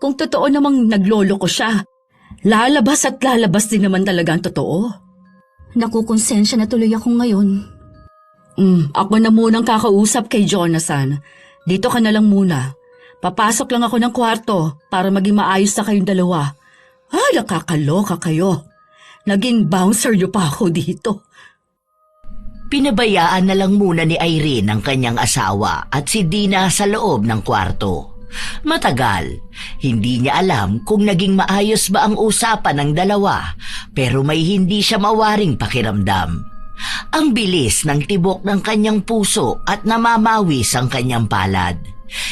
Kung totoo namang nagloloko siya, lalabas at lalabas din naman talaga ang totoo. Nakukonsensya na tuloy ako ngayon. Ako na munang kakausap kay Jonathan. Dito ka na lang muna. Papasok lang ako ng kwarto para maging maayos na kayong dalawa. Nakakaloka kayo. Naging bouncer niyo pa ako dito. Pinabayaan na lang muna ni Irene ang kanyang asawa at si Dina sa loob ng kwarto. Matagal, hindi niya alam kung naging maayos ba ang usapan ng dalawa, pero may hindi siya mawaring pakiramdam. Ang bilis ng tibok ng kanyang puso at namamawis ang kanyang palad.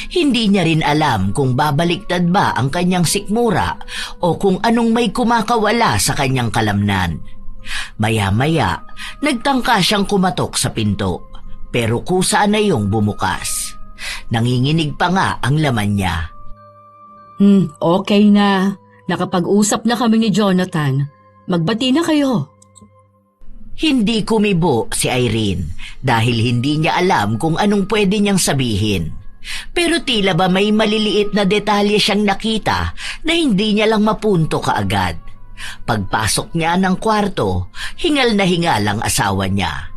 Hindi niya rin alam kung babaliktad ba ang kanyang sikmura o kung anong may kumakawala sa kanyang kalamnan. Maya-maya, nagtangka siyang kumatok sa pinto, pero kusa na yung bumukas. Nanginginig pa nga ang laman niya. Okay na. Nakapag-usap na kami ni Jonathan. Magbati na kayo. Hindi kumibo si Irene dahil hindi niya alam kung anong pwede niyang sabihin. Pero tila ba may maliliit na detalye siyang nakita na hindi niya lang mapunto kaagad. Pagpasok niya ng kwarto, hingal na hingal ang asawa niya.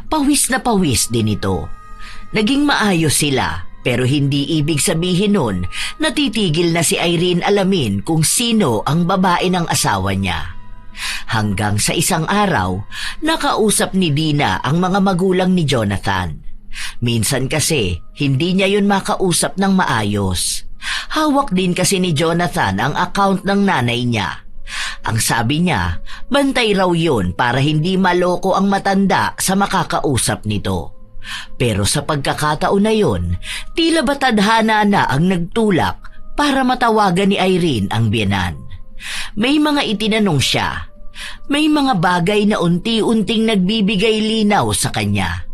Pawis na pawis din ito. Naging maayos sila, pero hindi ibig sabihin nun na titigil na si Irene alamin kung sino ang babae ng asawa niya. Hanggang sa isang araw, nakausap ni Dina ang mga magulang ni Jonathan. Minsan kasi, hindi niya yun makausap ng maayos. Hawak din kasi ni Jonathan ang account ng nanay niya. Ang sabi niya, bantay raw yun para hindi maloko ang matanda sa makakausap nito. Pero sa pagkakataon na yun, tila ba tadhana na ang nagtulak para matawagan ni Irene ang biyenan. May mga itinanong siya. May mga bagay na unti-unting nagbibigay linaw sa kanya.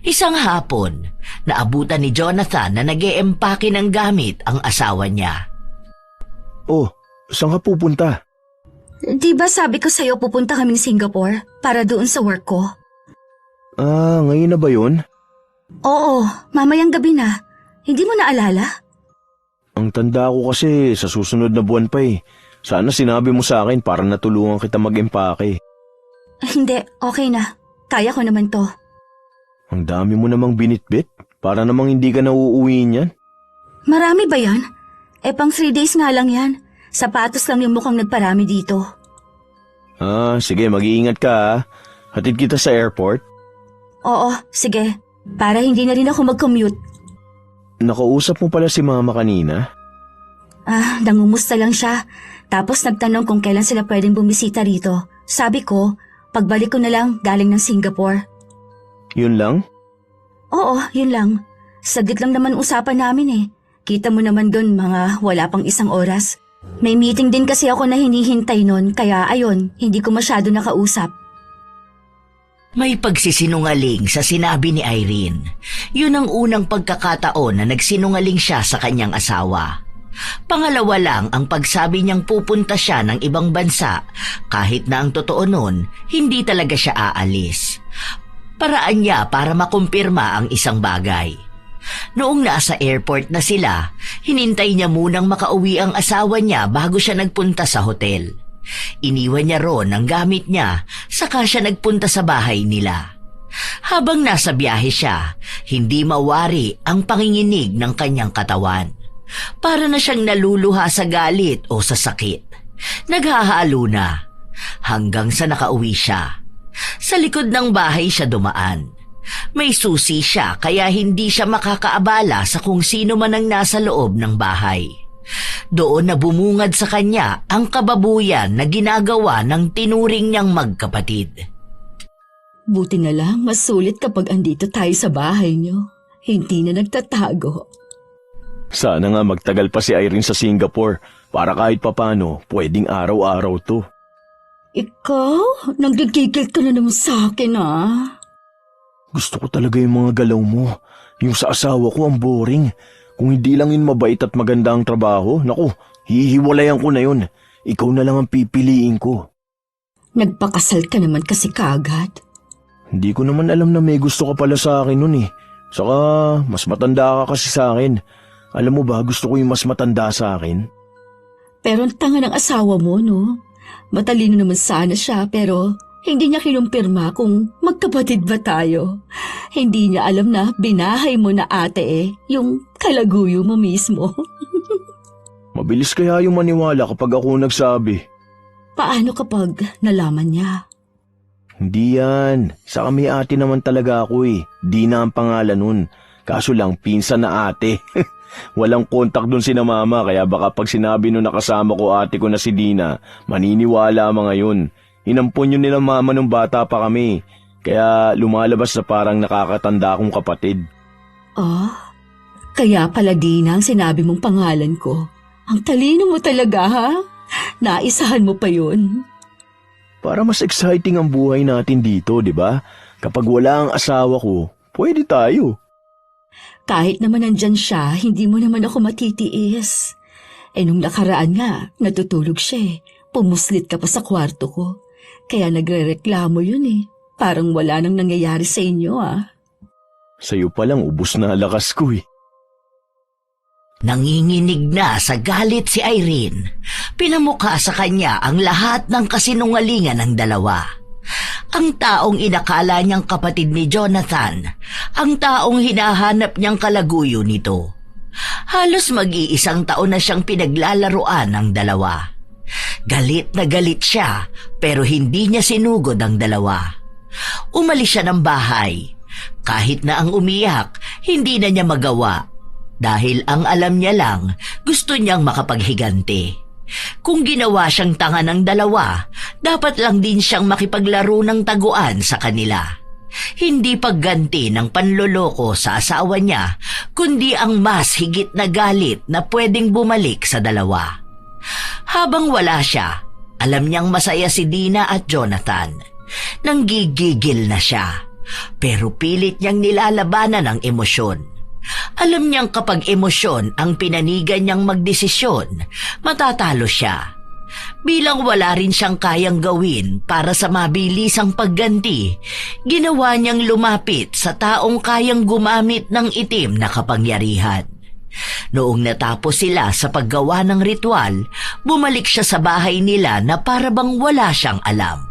Isang hapon, naabutan ni Jonathan na nag-eempake ng gamit ang asawa niya. Oh, saan ka pupunta? Di ba sabi ko sa'yo pupunta kaming Singapore para doon sa work ko? Ah, ngayon na ba yun? Oo, mamayang gabi na. Hindi mo naalala? Ang tanda ko kasi sa susunod na buwan pa eh. Sana sinabi mo sa akin para natulungan kita mag-empake. Hindi, okay na. Kaya ko naman to. Ang dami mo namang binitbit. Para namang hindi ka na uuwi niyan. Marami ba yan? Pang 3 days nga lang yan. Sapatos lang yung mukhang nagparami dito. Ah, sige, mag-iingat ka ha. Hatid kita sa airport. Oo, sige. Para hindi na rin ako mag-commute. Nakausap mo pala si mama kanina? Nangumusta lang siya. Tapos nagtanong kung kailan sila pwedeng bumisita rito. Sabi ko, pagbalik ko na lang galing ng Singapore. Yun lang? Oo, yun lang. Saglit lang naman usapan namin eh. Kita mo naman doon mga wala pang 1 oras. May meeting din kasi ako na hinihintay nun, kaya ayun, hindi ko masyado nakausap. May pagsisinungaling sa sinabi ni Irene. Yun ang unang pagkakataon na nagsinungaling siya sa kanyang asawa. Pangalawa lang ang pagsabi niyang pupunta siya ng ibang bansa kahit na ang totoo nun, hindi talaga siya aalis. Paraan niya para makumpirma ang isang bagay. Noong nasa airport na sila, hinintay niya munang makauwi ang asawa niya bago siya nagpunta sa hotel. Iniwan niya ron ang gamit niya, saka siya nagpunta sa bahay nila. Habang nasa biyahe siya, hindi mawari ang panginginig ng kanyang katawan. Para na siyang naluluha sa galit o sa sakit. Naghahalo na, hanggang sa nakauwi siya. Sa likod ng bahay siya dumaan. May susi siya kaya hindi siya makakaabala sa kung sino man ang nasa loob ng bahay. Doon na bumungad sa kanya ang kababuyan na ginagawa ng tinuring niyang magkapatid. Buti na lang mas sulit kapag andito tayo sa bahay niyo. Hindi na nagtatago. Sana nga magtagal pa si Irene sa Singapore para kahit papano pwedeng araw-araw to. Ikaw? Nagdagigil ka na naman sa akin Gusto ko talaga yung mga galaw mo. Yung sa asawa ko ang boring. Kung hindi lang yun mabait at maganda ang trabaho, naku, hihiwalayan ko na yun. Ikaw na lang ang pipiliin ko. Nagpakasal ka naman kasi kagad. Hindi ko naman alam na may gusto ka pala sa akin nun eh. Saka, mas matanda ka kasi sa akin. Alam mo ba, gusto ko yung mas matanda sa akin. Pero ang tanga ng asawa mo, no? Matalino naman sana siya, pero hindi niya kinumpirma kung magkapatid ba tayo. Hindi niya alam na binahay mo na ate yung kalaguyo mo mismo. Mabilis kaya yung maniwala kapag ako nagsabi. Paano kapag nalaman niya? Hindi yan. Sa kami ate naman talaga ako eh. Di na ang pangalan nun. Kaso lang pinsan na ate. Walang kontak dun si na mama kaya baka pag sinabi nung nakasama ko ate ko na si Dina, maniniwala mga yun. Inampon yun nila mama nung bata pa kami. Kaya lumalabas na parang nakakatanda akong kapatid. Kaya pala Dina ang sinabi mong pangalan ko. Ang talino mo talaga ha? Naisahan mo pa yun. Para mas exciting ang buhay natin dito, di ba? Kapag wala ang asawa ko, pwede tayo. Kahit naman nandyan siya, hindi mo naman ako matitiis. Nung nakaraan nga, natutulog siya Pumuslit ka pa sa kwarto ko. Kaya nagrereklamo yun Parang wala nang nangyayari sa inyo Sa'yo palang ubos na lakas ko Nanginginig na sa galit si Irene. Pinamukha sa kanya ang lahat ng kasinungalingan ng dalawa. Ang taong inakala niyang kapatid ni Jonathan, ang taong hinahanap niyang kalaguyo nito. Halos mag-iisang taon na siyang pinaglalaruan ng dalawa. Galit na galit siya pero hindi niya sinugod ang dalawa. Umalis siya ng bahay. Kahit na ang umiyak, hindi na niya magawa. Dahil ang alam niya lang, gusto niyang makapaghiganti. Kung ginawa siyang tanga ng dalawa, dapat lang din siyang makipaglaro ng taguan sa kanila. Hindi pagganti ng panloloko sa asawa niya, kundi ang mas higit na galit na pwedeng bumalik sa dalawa. Habang wala siya, alam niyang masaya si Dina at Jonathan. Nanggigigil na siya, pero pilit niyang nilalabanan ang emosyon. Alam niyang kapag emosyon ang pinanigan niyang magdesisyon, matatalo siya. Bilang wala rin siyang kayang gawin para sa mabilisang pagganti, ginawa niyang lumapit sa taong kayang gumamit ng itim na kapangyarihan. Noong natapos sila sa paggawa ng ritual, bumalik siya sa bahay nila na para bang wala siyang alam.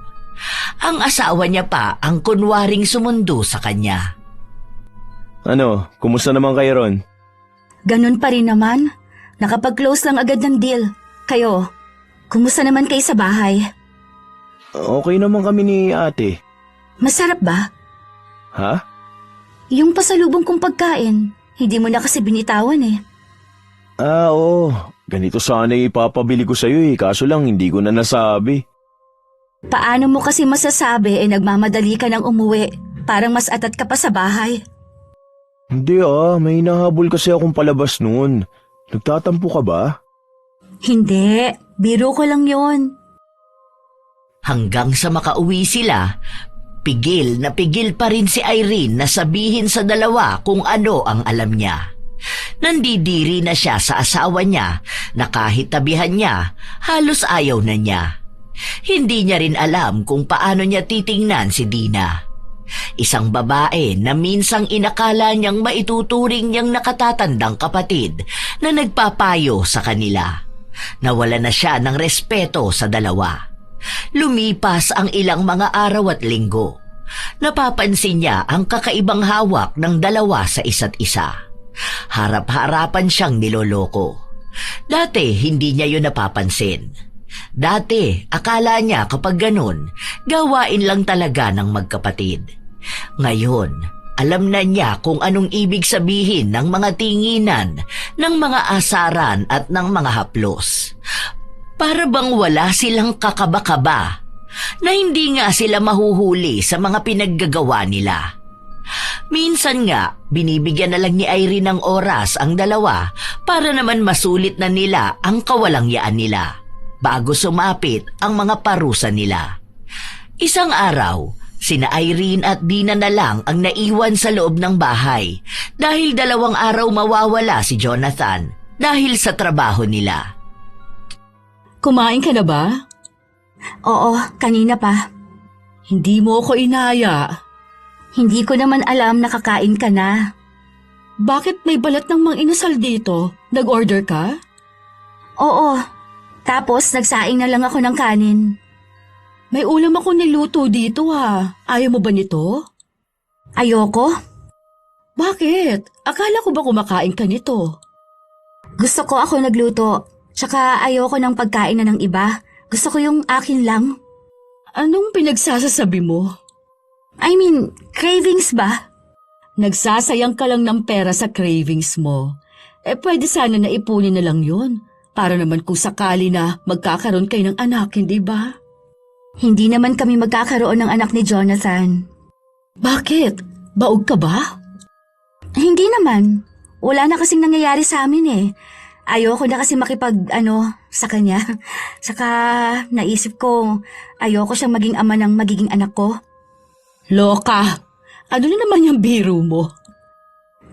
Ang asawa niya pa ang kunwaring sumundo sa kanya. Ano, kumusta naman kayo ron? Ganun pa rin naman. Nakapag-close lang agad ng deal. Kayo, kumusta naman kayo sa bahay? Okay naman kami ni ate. Masarap ba? Ha? Yung pasalubong kong pagkain, hindi mo na kasi binitawan eh. Oo. Ganito sana ipapabili ko sa'yo kaso lang hindi ko na nasabi. Paano mo kasi masasabi nagmamadali ka ng umuwi? Parang mas atat ka pa sa bahay. Hindi may nahabol kasi akong palabas noon. Nagtatampo ka ba? Hindi, biro ko lang yon. Hanggang sa makauwi sila, pigil na pigil pa rin si Irene na sabihin sa dalawa kung ano ang alam niya. Nandidiri na siya sa asawa niya na kahit tabihan niya, halos ayaw na niya. Hindi niya rin alam kung paano niya titingnan si Dina. Isang babae na minsang inakala niyang maituturing niyang nakatatandang kapatid na nagpapayo sa kanila. Nawala na siya ng respeto sa dalawa. Lumipas ang ilang mga araw at linggo. Napapansin niya ang kakaibang hawak ng dalawa sa isa't isa. Harap-harapan siyang niloloko. Dati hindi niya yun napapansin. Dati, akala niya kapag ganun, gawain lang talaga ng magkapatid. Ngayon, alam na niya kung anong ibig sabihin ng mga tinginan, ng mga asaran at ng mga haplos. Para bang wala silang kakaba-kaba, na hindi nga sila mahuhuli sa mga pinaggagawa nila. Minsan nga, binibigyan na lang ni Irene ng oras ang dalawa para naman masulit na nila ang kawalangyaan nila bago sumapit ang mga parusa nila. Isang araw, sina Irene at Dina na lang ang naiwan sa loob ng bahay dahil 2 araw mawawala si Jonathan dahil sa trabaho nila. Kumain ka na ba? Oo, kanina pa. Hindi mo ako inaya. Hindi ko naman alam na kakain ka na. Bakit may balat ng mang inasal dito? Nag-order ka? Oo, tapos nagsaing na lang ako ng kanin. May ulam ako niluto dito Ayaw mo ba nito? Ayoko. Bakit? Akala ko ba kumakain ka nito? Gusto ko ako nagluto. Tsaka ayoko ng pagkain na ng iba. Gusto ko yung akin lang. Anong pinagsasasabi mo? I mean, cravings ba? Nagsasayang ka lang ng pera sa cravings mo. Pwede sana na ipunin na lang yun. Para naman kung sakali na magkakaroon kayo ng anak, hindi ba? Hindi naman kami magkakaroon ng anak ni Jonathan. Bakit? Baog ka ba? Hindi naman. Wala na kasing nangyayari sa amin Ayoko na kasi sa kanya. Saka naisip ko, ayoko siyang maging ama ng magiging anak ko. Loka! Ano na naman yung biro mo?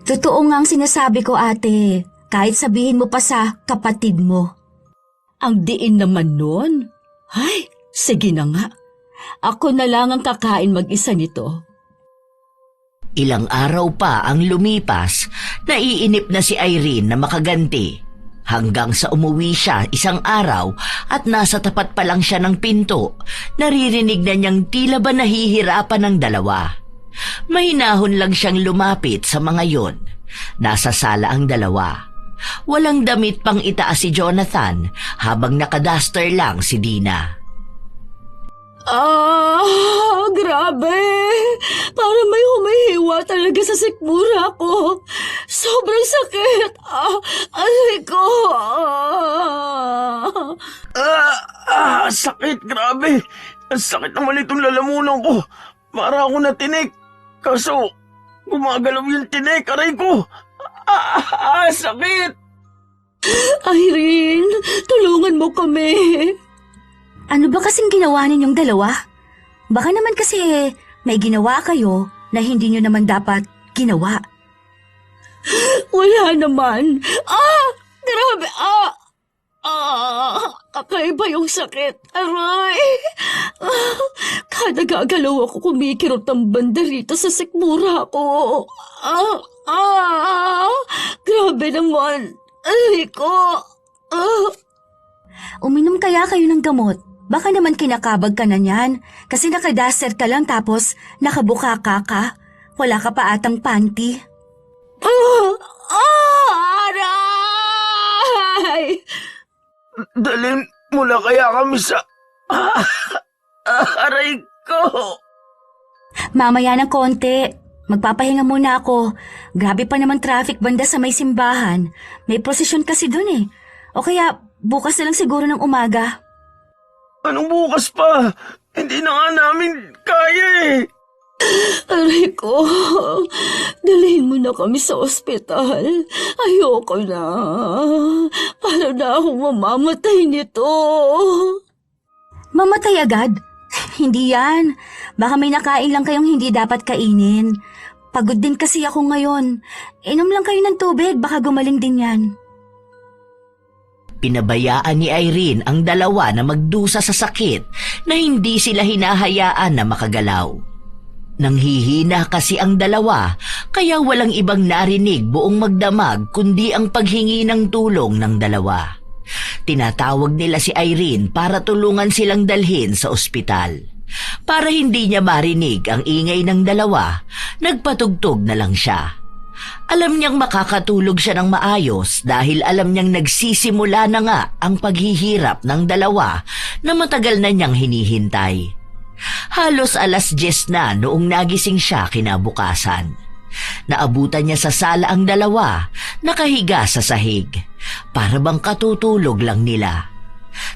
Totoo nga ang sinasabi ko, ate. Kahit sabihin mo pa sa kapatid mo. Ang diin naman nun. Ay, sige na nga. Ako na lang ang kakain mag-isa nito. Ilang araw pa ang lumipas, naiinip na si Irene na makaganti. Hanggang sa umuwi siya isang araw at nasa tapat pa lang siya ng pinto, naririnig na niyang tila ba nahihirapan ng dalawa. Mahinahon lang siyang lumapit sa mga yon. Nasa sala ang dalawa. Walang damit pang itaas si Jonathan habang nakaduster lang si Dina. Grabe! Para may humihiwa talaga sa sikmura ko. Sobrang sakit. Aray ko. Sakit, grabe. Ang sakit naman itong lalamunan ko. Para ako natinik. Kaso, gumagalaw yung tinik, aray ko. Sakit. Irene, tulungan mo kami. Ano ba kasing ginawa ninyong dalawa? Baka naman kasi may ginawa kayo na hindi nyo naman dapat ginawa. Wala naman. Grabe. Kakaiba yung sakit. Aray. Kada gagalaw ako, kumikirot ang banda rito sa sikmura ko. Grabe naman. Aray ko. Uminom kaya kayo ng gamot? Baka naman kinakabag ka na niyan kasi nakadaster ka lang tapos nakabuka ka. Wala ka pa atang panty. Aray! Dalhin mo na kaya kami sa... aray ko. Mamaya ng konti. Magpapahinga muna ako. Grabe pa naman traffic banda sa may simbahan. May prosesyon kasi dun eh. O kaya bukas na lang siguro ng umaga. Anong bukas pa? Hindi na nga namin kaya eh. Aray ko, dalhin mo na kami sa ospital. Ayoko na. Para na akong mamamatay nito. Mamatay agad? Hindi yan. Baka may nakain lang kayong hindi dapat kainin. Pagod din kasi ako ngayon. Inom lang kayo ng tubig, baka gumaling din yan. Pinabayaan ni Irene ang dalawa na magdusa sa sakit na hindi sila hinahayaan na makagalaw. Nanghihina kasi ang dalawa kaya walang ibang narinig buong magdamag kundi ang paghingi ng tulong ng dalawa. Tinatawag nila si Irene para tulungan silang dalhin sa ospital. Para hindi niya marinig ang ingay ng dalawa, nagpatugtog na lang siya. Alam niyang makakatulog siya ng maayos dahil alam niyang nagsisimula na nga ang paghihirap ng dalawa na matagal na niyang hinihintay. Halos 10:00 na noong nagising siya kinabukasan. Naabutan niya sa sala ang dalawa, nakahiga sa sahig. Para bang katutulog lang nila.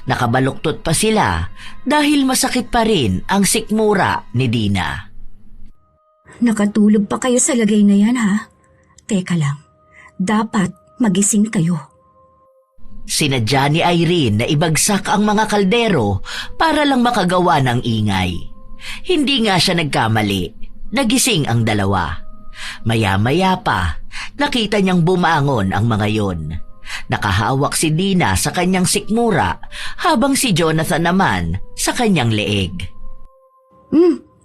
Nakabaluktot pa sila dahil masakit pa rin ang sikmura ni Dina. Nakatulog pa kayo sa lagay na yan ha? Teka lang, dapat magising kayo. Sinadya ni Irene na ibagsak ang mga kaldero para lang makagawa ng ingay. Hindi nga siya nagkamali. Nagising ang dalawa. Maya-maya pa, nakita niyang bumangon ang mga yon. Nakahawak si Dina sa kanyang sikmura habang si Jonathan naman sa kanyang leeg.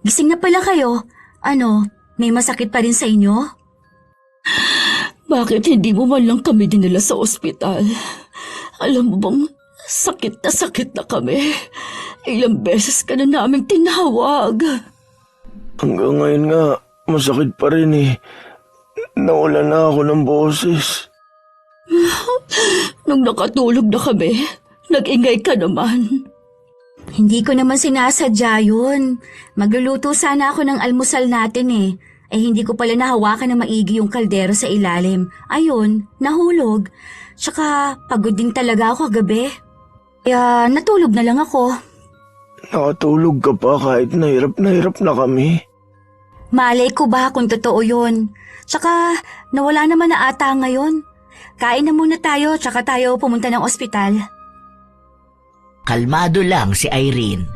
Gising na pala kayo. Ano, may masakit pa rin sa inyo? Bakit hindi mo man lang kami dinala sa ospital? Alam mo bang sakit na kami? Ilang beses ka na naming tinawag. Hanggang ngayon nga, masakit pa rin eh. Nawala na ako ng boses. Nung nakatulog na kami, nag-ingay ka naman. Hindi ko naman sinasadya yun. Magluluto sana ako ng almusal natin eh. Hindi ko pala nahawakan na maigi yung kaldero sa ilalim. Ayun, nahulog. Tsaka pagod din talaga ako kagabi. Kaya natulog na lang ako. Nakatulog ka pa kahit nahirap na kami. Malay ko ba kung totoo yun? Tsaka nawala naman na ata ngayon. Kain na muna tayo tsaka tayo pumunta ng ospital. Kalmado lang si Irene.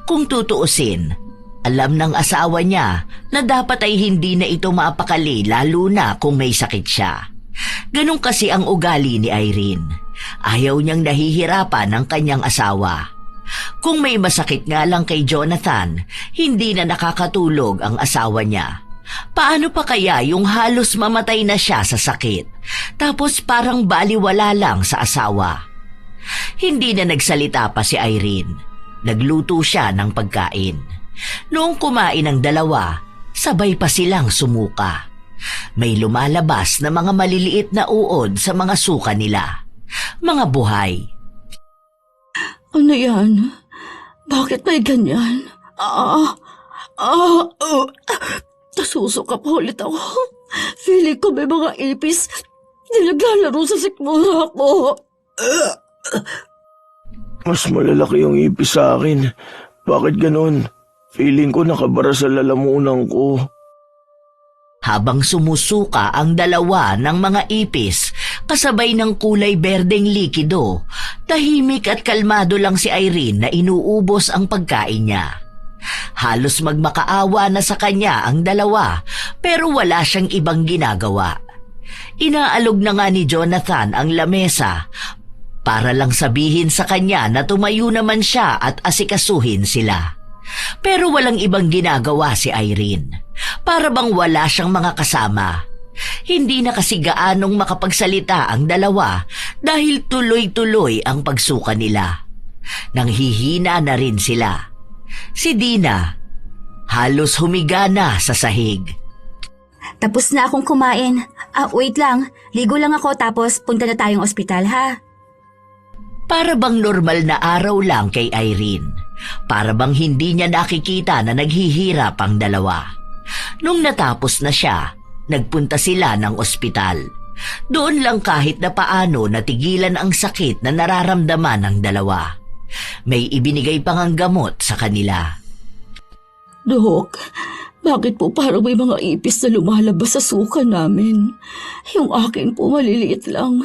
Kung tutuusin, alam ng asawa niya na dapat ay hindi na ito maapakali lalo na kung may sakit siya. Ganun kasi ang ugali ni Irene. Ayaw niyang nahihirapan ng kanyang asawa. Kung may masakit nga lang kay Jonathan, hindi na nakakatulog ang asawa niya. Paano pa kaya yung halos mamatay na siya sa sakit, tapos parang baliwala lang sa asawa? Hindi na nagsalita pa si Irene. Nagluto siya ng pagkain. Noong kumain ang dalawa, sabay pa silang sumuka. May lumalabas na mga maliliit na uod sa mga suka nila. Mga buhay. Ano yan? Bakit may ganyan? Nasusuka pa ulit ako. Feeling ko may mga ipis na naglalaro sa sikmura ko. Mas malalaki yung ipis sa akin. Bakit ganon? Feeling ko nakabara sa lalamunan ko. Habang sumusuka ang dalawa ng mga ipis, kasabay ng kulay berdeng likido, tahimik at kalmado lang si Irene na inuubos ang pagkain niya. Halos magmakaawa na sa kanya ang dalawa, pero wala siyang ibang ginagawa. Inaalog na nga ni Jonathan ang lamesa para lang sabihin sa kanya na tumayo naman siya at asikasuhin sila. Pero walang ibang ginagawa si Irene. Para bang wala siyang mga kasama. Hindi na kasi gaanong makapagsalita ang dalawa dahil tuloy-tuloy ang pagsuka nila. Nanghihina na rin sila. Si Dina, halos humiga na sa sahig. Tapos na akong kumain. Wait lang. Ligo lang ako tapos punta na tayong ospital, ha? Para bang normal na araw lang kay Irene. Para bang hindi niya nakikita na naghihirap ang dalawa. Nung natapos na siya, nagpunta sila ng ospital. Doon lang kahit na paano natigilan ang sakit na nararamdaman ng dalawa. May ibinigay pang ang gamot sa kanila. Dok, bakit po parang may mga ipis na lumalabas sa suka namin? Yung akin po maliliit lang.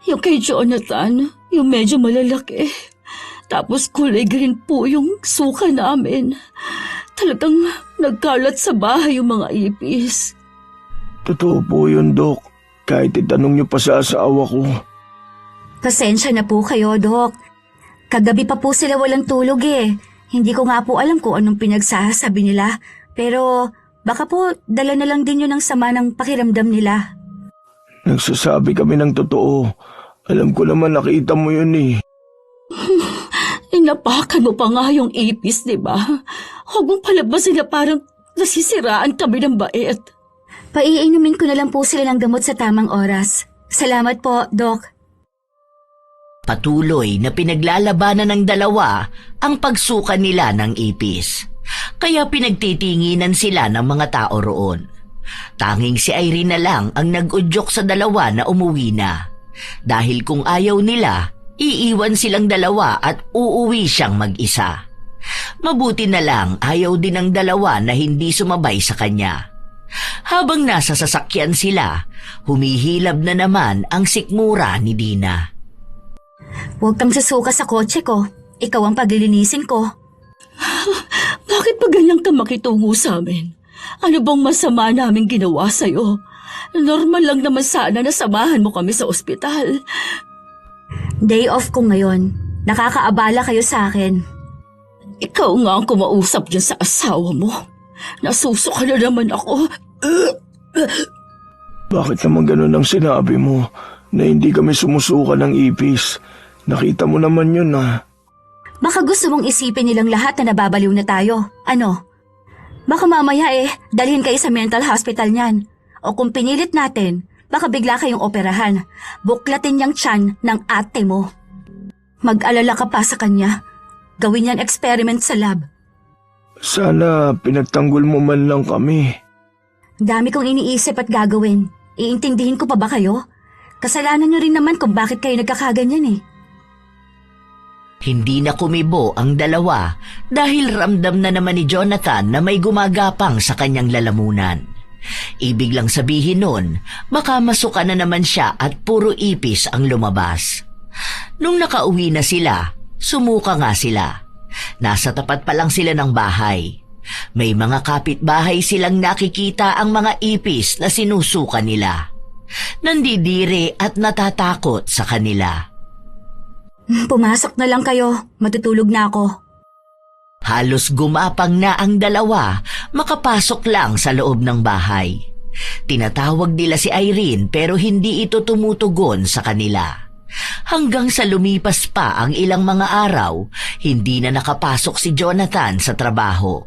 Yung kay Jonathan, yung medyo malalaki. Tapos kulay green po yung suka namin. Talagang nagkalat sa bahay yung mga ipis. Totoo po yun, Dok. Kahit itanong niyo pa sa asawa ko. Pasensya na po kayo, Dok. Kagabi pa po sila walang tulog eh. Hindi ko nga po alam kung anong pinagsasabi nila. Pero baka po dala na lang din yun ng sama ng pakiramdam nila. Nagsasabi kami ng totoo. Alam ko naman nakita mo yun eh. Inapakan mo pa nga yung ipis, di ba? Huwag mong palabasin na parang nasisiraan kami ng bait. Paiinumin ko na lang po sila ng gamot sa tamang oras. Salamat po, Doc. Patuloy na pinaglalabanan ng dalawa ang pagsuka nila ng ipis. Kaya pinagtitinginan sila ng mga tao roon. Tanging si Irene na lang ang nag-udyok sa dalawa na umuwi na. Dahil kung ayaw nila, iiwan silang dalawa at uuwi siyang mag-isa. Mabuti na lang ayaw din ng dalawa na hindi sumabay sa kanya. Habang nasa sasakyan sila, humihilab na naman ang sikmura ni Dina. Huwag kang susuka sa kotse ko. Ikaw ang paglilinisin ko. Bakit pa ganyan ka makitungo sa amin? Ano bang masama namin ginawa sa'yo? Normal lang naman sana na samahan mo kami sa ospital. Day off ko ngayon. Nakakaabala kayo sa akin. Ikaw nga ang kumausap dyan sa asawa mo. Nasusuka na naman ako. Bakit naman ganun ang sinabi mo na hindi kami sumusuka ng ipis? Nakita mo naman yun ah. Baka gusto mong isipin nilang lahat na nababaliw na tayo. Ano? Baka mamaya dalhin kayo sa mental hospital niyan. O kung pinilit natin, baka bigla kayong operahan. Buklatin niyang tiyan ng ate mo. Mag-alala ka pa sa kanya. Gawin niyan experiment sa lab. Sana pinagtanggol mo man lang kami. Dami kong iniisip at gagawin. Iintindihin ko pa ba kayo? Kasalanan niyo rin naman kung bakit kayo nagkakaganyan eh. Hindi na kumibo ang dalawa dahil ramdam na naman ni Jonathan na may gumagapang sa kanyang lalamunan. Ibig lang sabihin nun, baka masuka na naman siya at puro ipis ang lumabas. Nung nakauwi na sila, sumuka nga sila. Nasa tapat pa lang sila ng bahay. May mga kapitbahay silang nakikita ang mga ipis na sinusuka nila. Nandidiri at natatakot sa kanila. Pumasok na lang kayo. Matutulog na ako. Halos gumapang na ang dalawa, makapasok lang sa loob ng bahay. Tinatawag nila si Irene pero hindi ito tumutugon sa kanila. Hanggang sa lumipas pa ang ilang mga araw, hindi na nakapasok si Jonathan sa trabaho.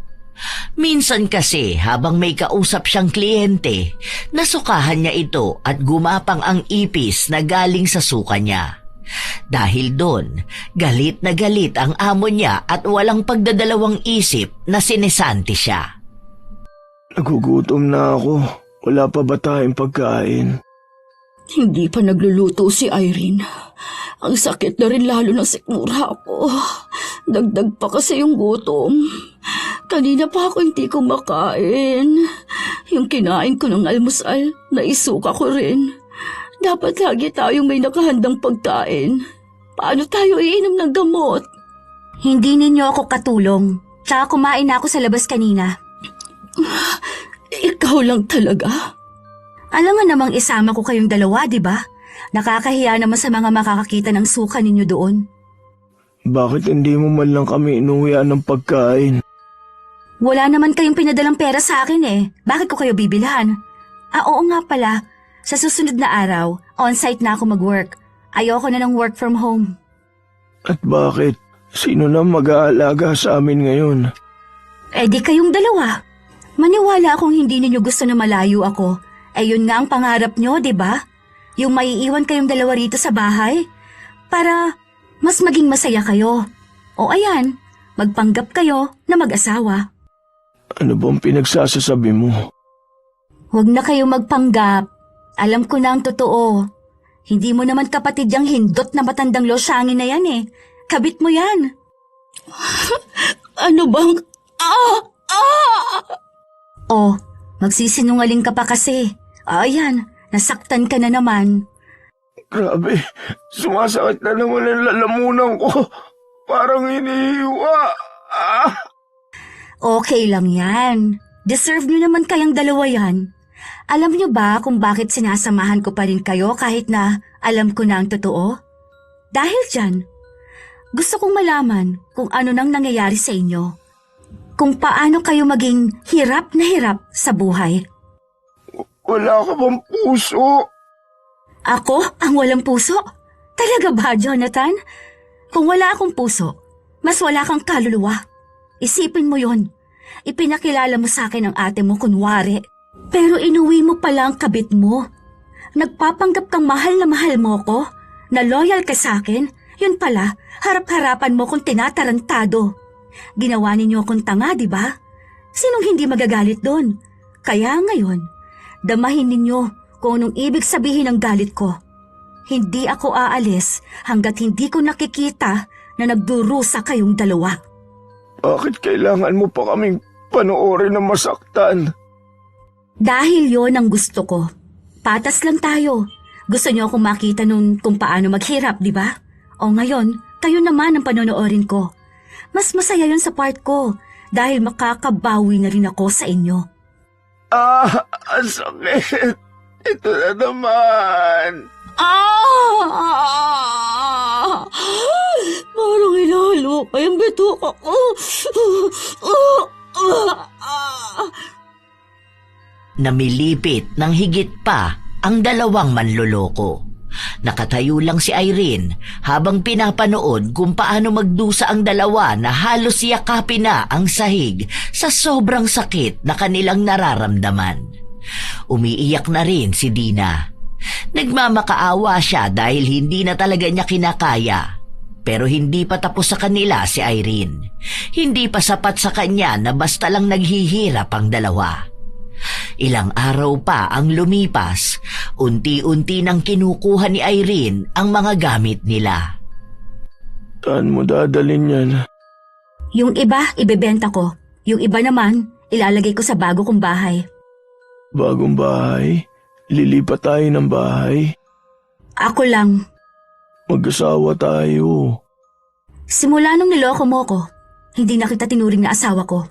Minsan kasi habang may kausap siyang kliyente, nasukahan niya ito at gumapang ang ipis na galing sa suka niya. Dahil doon, galit na galit ang amo niya at walang pagdadalawang isip na sinesanti siya. Nagugutom na ako. Wala pa ba tayong pagkain? Hindi pa nagluluto si Irene. Ang sakit na rin lalo ng sikmura ko. Dagdag pa kasi yung gutom. Kanina pa ako hindi kumakain. Yung kinain ko ng almusal, naisuka ko rin. Dapat lagi tayong may nakahandang pagkain. Paano tayo iinom ng gamot? Hindi ninyo ako katulong. Tsaka kumain na ako sa labas kanina. Ikaw lang talaga. Alam nga namang isama ko kayong dalawa, di ba? Nakakahiya naman sa mga makakakita ng suka ninyo doon. Bakit hindi mo man lang kami inuwian ng pagkain? Wala naman kayong pinadalang pera sa akin eh. Bakit ko kayo bibilhan? Oo nga pala. Sa susunod na araw, on-site na ako mag-work. Ayoko na ng work from home. At bakit? Sino na mag-aalaga sa amin ngayon? Eh di kayong dalawa. Maniwala akong hindi ninyo gusto na malayo ako. Eh yun nga ang pangarap nyo, di ba? Yung maiiwan kayong dalawa rito sa bahay. Para mas maging masaya kayo. O ayan, magpanggap kayo na mag-asawa. Ano bang pinagsasasabi mo? Huwag na kayo magpanggap. Alam ko na ang totoo. Hindi mo naman kapatid yung hindot na matandang losyangin na yan eh. Kabit mo yan. Ano bang... Oh, magsisinungaling ka pa kasi. Ayan, nasaktan ka na naman. Grabe, sumasakit na naman ang lalamunan ko. Parang inihiwa. Okay lang yan. Deserve nyo naman kayang dalawa yan. Alam nyo ba kung bakit sinasamahan ko pa rin kayo kahit na alam ko na ang totoo? Dahil dyan, gusto kong malaman kung ano nang nangyayari sa inyo. Kung paano kayo maging hirap na hirap sa buhay. Wala ka bang puso? Ako ang walang puso? Talaga ba, Jonathan? Kung wala akong puso, mas wala kang kaluluwa. Isipin mo yon. Ipinakilala mo sa akin ang ate mo kunwari. Pero inuwi mo pala ang kabit mo. Nagpapanggap kang mahal na mahal mo ko, na loyal ka sa akin, yun pala, harap-harapan mo kong tinatarantado. Ginawa ninyo akong tanga, di ba? Sinong hindi magagalit doon? Kaya ngayon, damahin ninyo kung anong ibig sabihin ng galit ko. Hindi ako aalis hanggat hindi ko nakikita na nagdurusa kayong dalawa. Bakit kailangan mo pa kaming panoorin na masaktan? Dahil yon ang gusto ko. Patas lang tayo. Gusto niyo akong makita nun kung paano maghirap, di ba? O ngayon, kayo naman ang panonoorin ko. Mas masaya yon sa part ko dahil makakabawi na rin ako sa inyo. Ang sakit. Ito na naman. Parang inahalo kayang bitok ako. Namilipit ng higit pa ang dalawang manloloko. Nakatayo lang si Irene habang pinapanood kung paano magdusa ang dalawa na halos yakapin na ang sahig sa sobrang sakit na kanilang nararamdaman. Umiiyak na rin si Dina. Nagmamakaawa siya dahil hindi na talaga niya kinakaya. Pero hindi pa tapos sa kanila si Irene. Hindi pa sapat sa kanya na basta lang naghihirap ang dalawa. Ilang araw pa ang lumipas, unti-unti nang kinukuha ni Irene ang mga gamit nila. Saan mo dadalhin yan? Yung iba, ibebenta ko. Yung iba naman, ilalagay ko sa bago kong bahay. Bagong bahay? Lilipat tayo ng bahay? Ako lang. Mag-asawa tayo. Simula nung niloko mo ko, hindi na kita tinuring na asawa ko.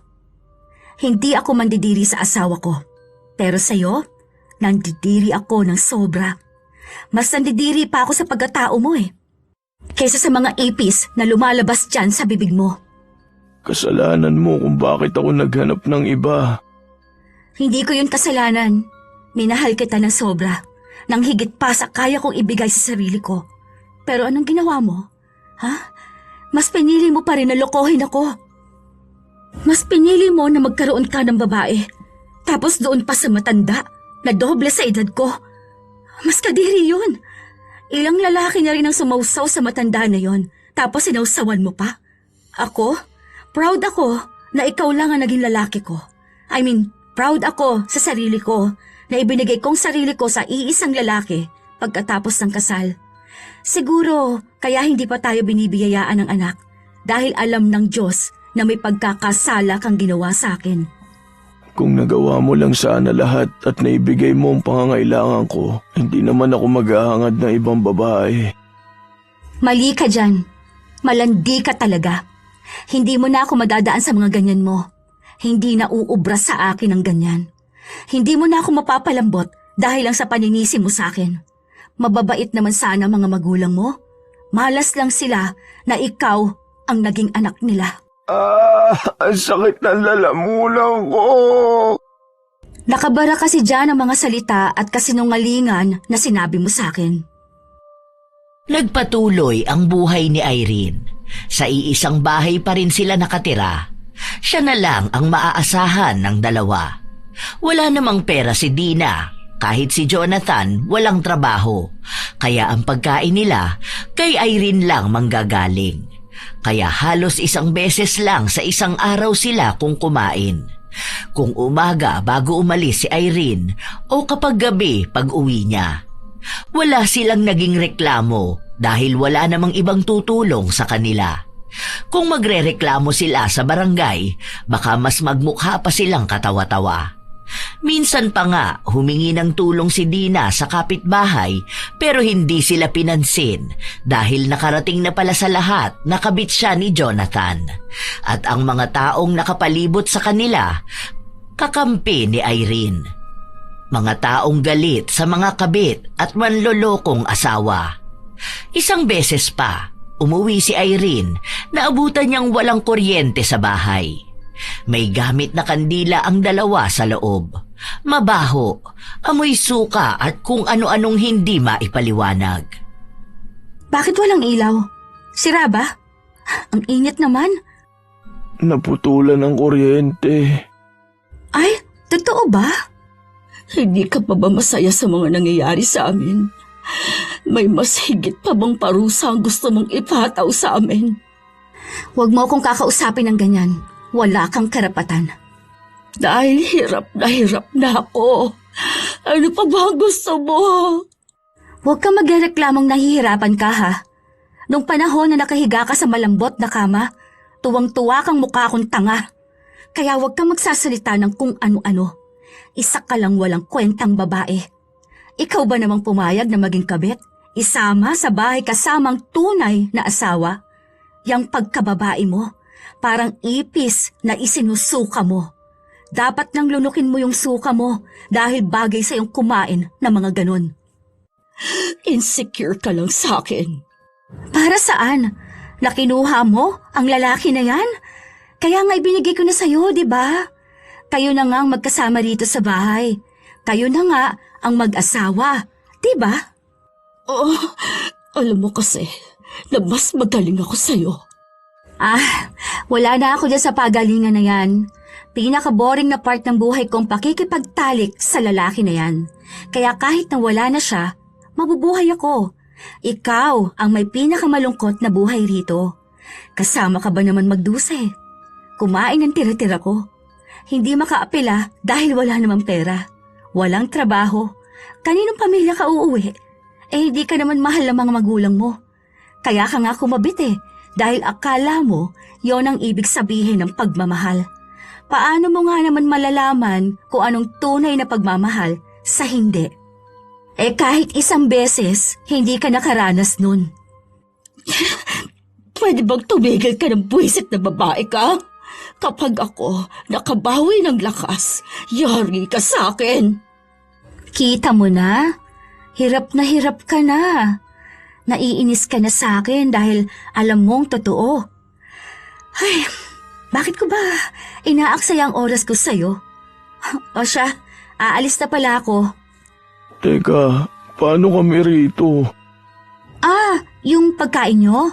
Hindi ako mandidiri sa asawa ko. Pero sa'yo, nandidiri ako ng sobra. Mas nandidiri pa ako sa pagkatao mo eh. Kaysa sa mga ipis na lumalabas dyan sa bibig mo. Kasalanan mo kung bakit ako naghanap ng iba. Hindi ko yun kasalanan. Minahal kita ng sobra. Nang higit pa sa kaya kong ibigay sa sarili ko. Pero anong ginawa mo? Ha? Mas pinili mo pa rin na lokohin ako. Mas pinili mo na magkaroon ka ng babae. Tapos doon pa sa matanda, na doble sa edad ko. Mas kadiri yun. Ilang lalaki na rin ang sumausaw sa matanda na yon. Tapos sinausawan mo pa. Ako? Proud ako na ikaw lang ang naging lalaki ko. Proud ako sa sarili ko na ibinigay kong sarili ko sa iisang lalaki pagkatapos ng kasal. Siguro kaya hindi pa tayo binibiyayaan ng anak dahil alam ng Diyos na may pagkakasala kang ginawa sa akin. Kung nagawa mo lang sana lahat at naibigay mo ang pangangailangan ko, hindi naman ako maghahangad ng ibang babae. Mali ka dyan. Malandi ka talaga. Hindi mo na ako madadaan sa mga ganyan mo. Hindi na uubra sa akin ang ganyan. Hindi mo na ako mapapalambot dahil lang sa paninisi mo sa akin. Mababait naman sana mga magulang mo. Malas lang sila na ikaw ang naging anak nila. Ang sakit ng lalamunan ko. Nakabara kasi dyan ang mga salita at kasinungalingan na sinabi mo sa akin. Nagpatuloy ang buhay ni Irene. Sa iisang bahay pa rin sila nakatira. Siya na lang ang maaasahan ng dalawa. Wala namang pera si Dina, kahit si Jonathan walang trabaho. Kaya ang pagkain nila kay Irene lang manggagaling. Kaya halos isang beses lang sa isang araw sila kung kumain. Kung umaga bago umalis si Irene o kapag gabi pag uwi niya. Wala silang naging reklamo dahil wala namang ibang tutulong sa kanila. Kung magrereklamo sila sa barangay, baka mas magmukha pa silang katawa-tawa. Minsan pa nga humingi ng tulong si Dina sa kapitbahay pero hindi sila pinansin dahil nakarating na pala sa lahat na kabit siya ni Jonathan. At ang mga taong nakapalibot sa kanila, kakampi ni Irene. Mga taong galit sa mga kabit at manlolokong asawa. Isang beses pa, umuwi si Irene na abutan niyang walang kuryente sa bahay. May gamit na kandila ang dalawa sa loob. Mabaho, amoy suka at kung ano-anong hindi maipaliwanag. Bakit walang ilaw? Sira ba? Ang init naman. Naputulan ng kuryente. Ay, totoo ba? Hindi ka pa ba masaya sa mga nangyayari sa amin? May mas higit pa bang parusa ang gusto mong ipataw sa amin? Huwag mo akong kakausapin ng ganyan. Wala kang karapatan. Dahil hirap na ako. Ano pa ba ang gusto mo? Huwag kang magreklamong nahihirapan ka ha. Nung panahon na nakahiga ka sa malambot na kama, tuwang-tuwa kang mukha akong tanga. Kaya huwag kang magsasalita ng kung ano-ano. Isa ka lang walang kwentang babae. Ikaw ba namang pumayag na maging kabit? Isama sa bahay kasamang tunay na asawa? Yang pagkababae mo, parang ipis na isinusuka mo. Dapat nang lunukin mo yung suka mo dahil bagay sa iyong kumain na mga ganon. Insecure ka lang sa akin. Para saan? Nakinuha mo ang lalaki na yan? Kaya nga ibinigay ko na sa'yo, di ba? Kayo na nga ang magkasama rito sa bahay. Kayo na nga ang mag-asawa, di ba? Oh, alam mo kasi na mas magaling ako sa'yo. Wala na ako dyan sa pagalingan na yan. Pinaka-boring na part ng buhay kong pakikipagtalik sa lalaki na yan. Kaya kahit na wala na siya, mabubuhay ako. Ikaw ang may pinakamalungkot na buhay rito. Kasama ka ba naman magduse? Kumain ng tira-tira ko. Hindi makaapila dahil wala namang pera. Walang trabaho. Kaninong pamilya ka uuwi? Hindi ka naman mahal ng mga magulang mo. Kaya ka nga kumabit dahil akala mo yon ang ibig sabihin ng pagmamahal. Paano mo nga naman malalaman kung anong tunay na pagmamahal sa hindi? Kahit isang beses, hindi ka nakaranas nun. Pwede bang tumigil ka ng buwisit na babae ka? Kapag ako nakabawi ng lakas, yari ka sa akin. Kita mo na? Hirap ka na. Naiinis ka na sa akin dahil alam mong totoo. Ay, bakit ko ba inaaksaya ang oras ko sa'yo? O siya, aalis na pala ako. Teka, paano kami rito? Yung pagkain nyo?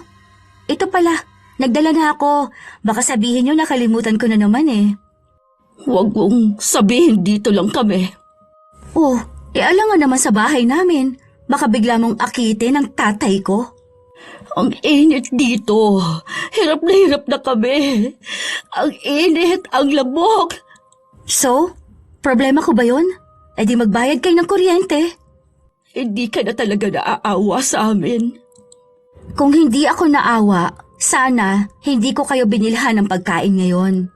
Ito pala, nagdala na ako. Baka sabihin nyo nakalimutan ko na naman Huwag mong sabihin dito lang kami. Alangan naman sa bahay namin. Baka bigla mong akitin ang tatay ko. Ang init dito. Hirap na kami. Ang init, ang lamok. So, problema ko ba yun? Di magbayad kayo ng kuryente. hindi ka na talaga naaawa sa amin. Kung hindi ako naawa, sana hindi ko kayo binilhan ng pagkain ngayon.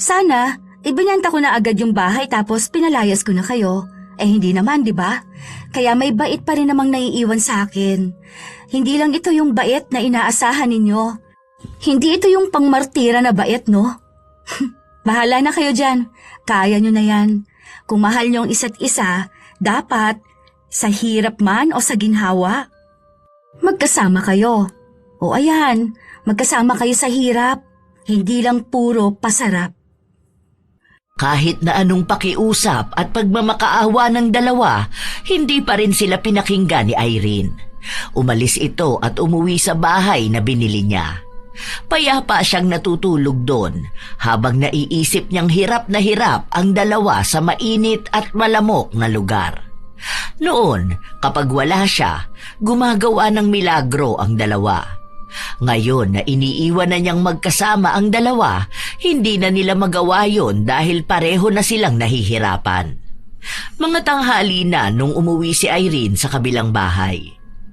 Sana, ibinenta ko na agad yung bahay tapos pinalayas ko na kayo. Hindi naman, di ba? Kaya may bait pa rin namang naiiwan sa akin. Hindi lang ito yung bait na inaasahan ninyo. Hindi ito yung pangmartira na bait, no? Bahala na kayo dyan. Kaya nyo na yan. Kung mahal nyo ang isa't isa, dapat sa hirap man o sa ginhawa, magkasama kayo. O ayan, magkasama kayo sa hirap. Hindi lang puro pasarap. Kahit na anong pakiusap at pagmamakaawa ng dalawa, hindi pa rin sila pinakinggan ni Irene. Umalis ito at umuwi sa bahay na binili niya. Payapa siyang natutulog doon habang naiisip niyang hirap na hirap ang dalawa sa mainit at malamok na lugar. Noon, kapag wala siya, gumagawa ng milagro ang dalawa. Ngayon na iniiwan na niyang magkasama ang dalawa, hindi na nila magawa yon dahil pareho na silang nahihirapan. Mga tanghali na nung umuwi si Irene sa kabilang bahay.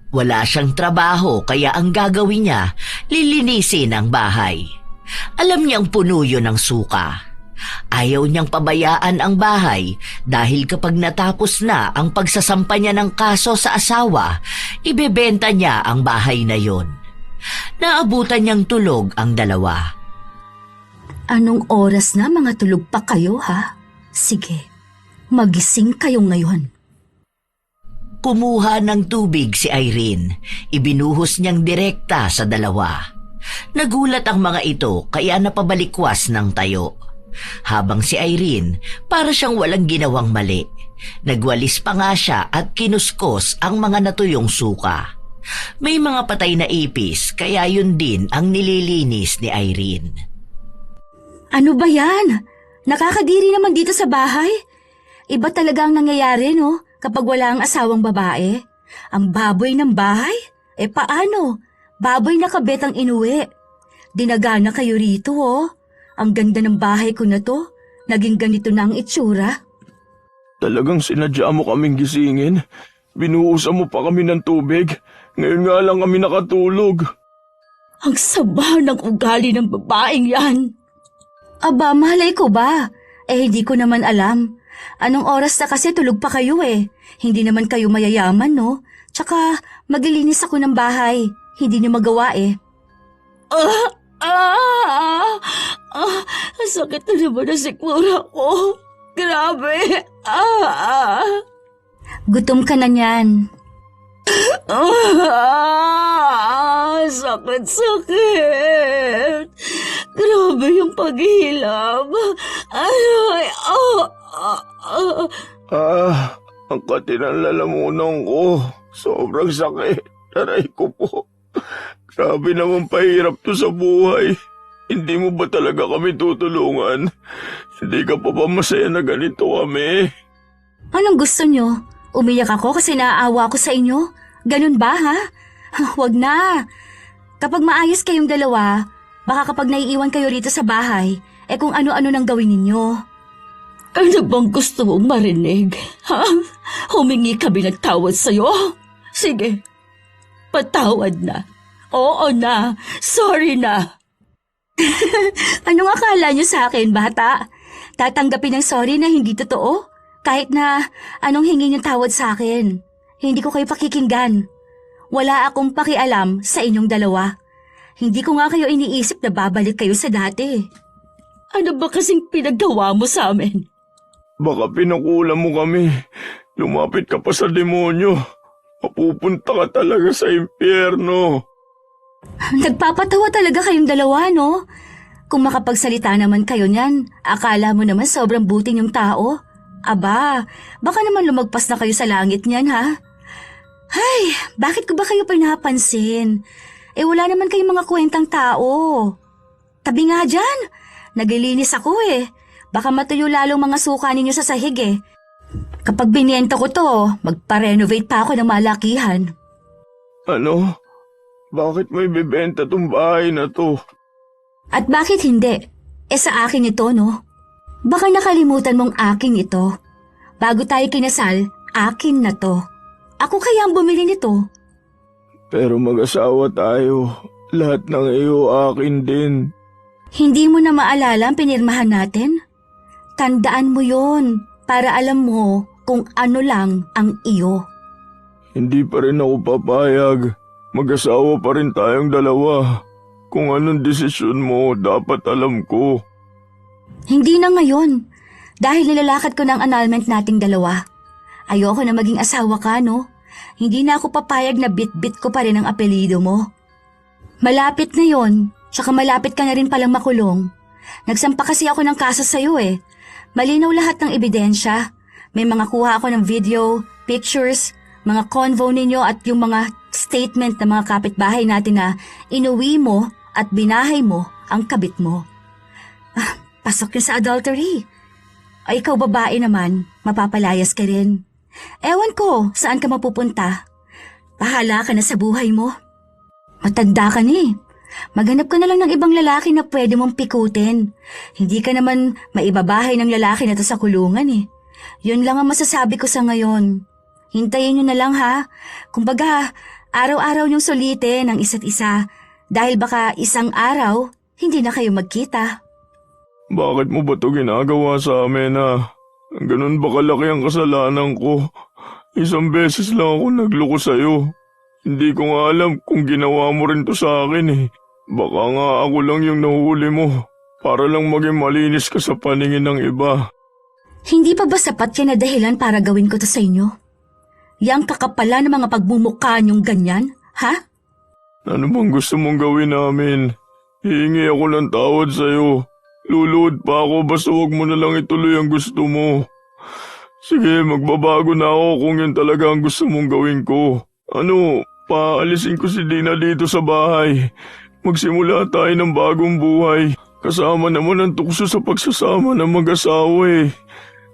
Wala siyang trabaho kaya ang gagawin niya, lilinisin ang bahay. Alam niyang puno yun ng suka. Ayaw niyang pabayaan ang bahay dahil kapag natapos na ang pagsasampa niya ng kaso sa asawa, ibebenta niya ang bahay na yon. Naabutan niyang tulog ang dalawa. Anong oras na mga tulog pa kayo, ha? Sige, magising kayo ngayon. Kumuha ng tubig si Irene. Ibinuhos niyang direkta sa dalawa. Nagulat ang mga ito kaya napabalikwas ng tayo. Habang si Irene, para siyang walang ginawang mali. Nagwalis pa nga siya at kinuskos ang mga natuyong suka. May mga patay na ipis kaya yun din ang nililinis ni Irene. Ano ba yan? Nakakadiri naman dito sa bahay. Iba talaga ang nangyayari, no? Kapag wala ang asawang babae. Ang baboy ng bahay? Paano? Baboy na kabet ang inuwi. Dinagana kayo rito, oh. Ang ganda ng bahay ko na to. Naging ganito na ang itsura. Talagang sinadya mo kaming gisingin. Binuhusan mo pa kami ng tubig. Ngayon nga lang kami nakatulog. Ang sama ng ugali ng babaeng yan. Aba, malay ko ba? Hindi ko naman alam. Anong oras na kasi tulog pa kayo eh. Hindi naman kayo mayayaman, no? Tsaka maglilinis ako ng bahay. Hindi niyo magawa eh. Ang sakit na naman na sikmura ko. Grabe. Gutom ka na niyan. Sakit. Grabe yung paghilab. Ang kati ng lalamunan ko. Sobrang sakit. Aray ko po. Grabe naman pahirap to sa buhay. Hindi mo ba talaga kami tutulungan? Hindi ka pa ba masaya na ganito kami? Anong gusto niyo? Umiyak ako kasi naaawa ako sa inyo? Ganun ba, ha? Huwag na. Kapag maayos kayong dalawa, baka kapag naiiwan kayo rito sa bahay, kung ano-ano nang gawin ninyo. Ano bang gusto mong marinig? Ha? Humingi kami ng tawad sa'yo? Sige, patawad na. Oo na, sorry na. Anong akala niyo sa akin, bata? Tatanggapin ng sorry na hindi totoo? Kahit na anong hingi niyong tawad sa akin, hindi ko kayo pakikinggan. Wala akong pakialam sa inyong dalawa. Hindi ko nga kayo iniisip na babalik kayo sa dati. Ano ba kasing pinagawa mo sa amin? Baka pinakula mo kami. Lumapit ka pa sa demonyo. Mapupunta ka talaga sa impyerno. Nagpapatawa talaga kayong dalawa, no? Kung makapagsalita naman kayo niyan, akala mo naman sobrang buti niyong tao. Aba, baka naman lumagpas na kayo sa langit niyan, ha? Ay, bakit ko ba kayo pinapansin? Wala naman kayong mga kwentang tao. Tabi nga dyan, naglilinis ako eh. Baka matuyo lalong mga suka ninyo sa sahig eh. Kapag binienta ko to, magpa-renovate pa ako ng malakihan. Ano? Bakit may bibenta tong bahay na to? At bakit hindi? Sa akin ito, no? Baka nakalimutan mong akin ito. Bago tayo kinasal, akin na to. Ako kaya ang bumili nito. Pero mag-asawa tayo. Lahat ng iyo akin din. Hindi mo na maalala ang pinirmahan natin? Tandaan mo yon para alam mo kung ano lang ang iyo. Hindi pa rin ako papayag. Mag-asawa pa rin tayong dalawa. Kung anong desisyon mo, dapat alam ko. Hindi na ngayon. Dahil nilalakad ko ng annulment nating dalawa. Ayoko na maging asawa ka, no? Hindi na ako papayag na bit-bit ko pa rin ang apelyido mo. Malapit na yon, tsaka malapit ka na rin palang makulong. Nagsampa kasi ako ng kaso sa'yo eh. Malinaw lahat ng ebidensya. May mga kuha ako ng video, pictures, mga convo ninyo at yung mga statement ng mga kapitbahay natin na inuwi mo at binahay mo ang kabit mo. Pasok yun sa adultery. Ay ikaw babae naman, mapapalayas ka rin. Ewan ko saan ka mapupunta. Bahala ka na sa buhay mo. Matanda ka na eh. Maghanap ka na lang ng ibang lalaki na pwede mong pikutin. Hindi ka naman maibabahay ng lalaki na to sa kulungan eh. Yun lang ang masasabi ko sa ngayon. Hintayin nyo na lang ha. Kumbaga, araw-araw nyong sulitin ang isa't isa. Dahil baka isang araw, hindi na kayo magkita. Bakit mo ba ito ginagawa sa amin Ganun ba kalaki ang kasalanan ko? Isang beses lang ako nagloko sa'yo. Hindi ko nga alam kung ginawa mo rin to sa akin eh. Baka nga ako lang yung nahuli mo para lang maging malinis ka sa paningin ng iba. Hindi pa ba sapat yan na dahilan para gawin ko to sa inyo? Yang kakapala ng mga pagmumukha niyong ganyan, ha? Ano bang gusto mong gawin namin? Hihingi ako ng tawad sa'yo. Luluhod pa ako basta wag mo na lang ituloy ang gusto mo. Sige, magbabago na ako kung yun talaga ang gusto mong gawin ko. Paalisin ko si Dina dito sa bahay. Magsimula tayo ng bagong buhay. Kasama naman ang tukso sa pagsasama ng mag-asawa eh.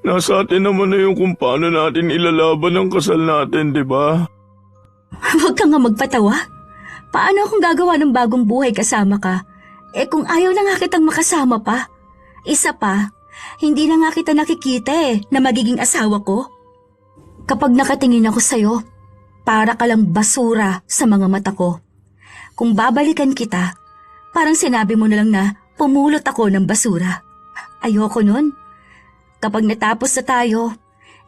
Nasa atin naman na yung kung paano natin ilalaban ang kasal natin, di ba? Huwag ka nga magpatawa. Paano akong gagawa ng bagong buhay kasama ka? Kung ayaw na nga kitang makasama pa. Isa pa, hindi na nga kita nakikita na magiging asawa ko. Kapag nakatingin ako sa'yo, para ka lang basura sa mga mata ko. Kung babalikan kita, parang sinabi mo na lang na pumulot ako ng basura. Ayoko nun. Kapag natapos na tayo,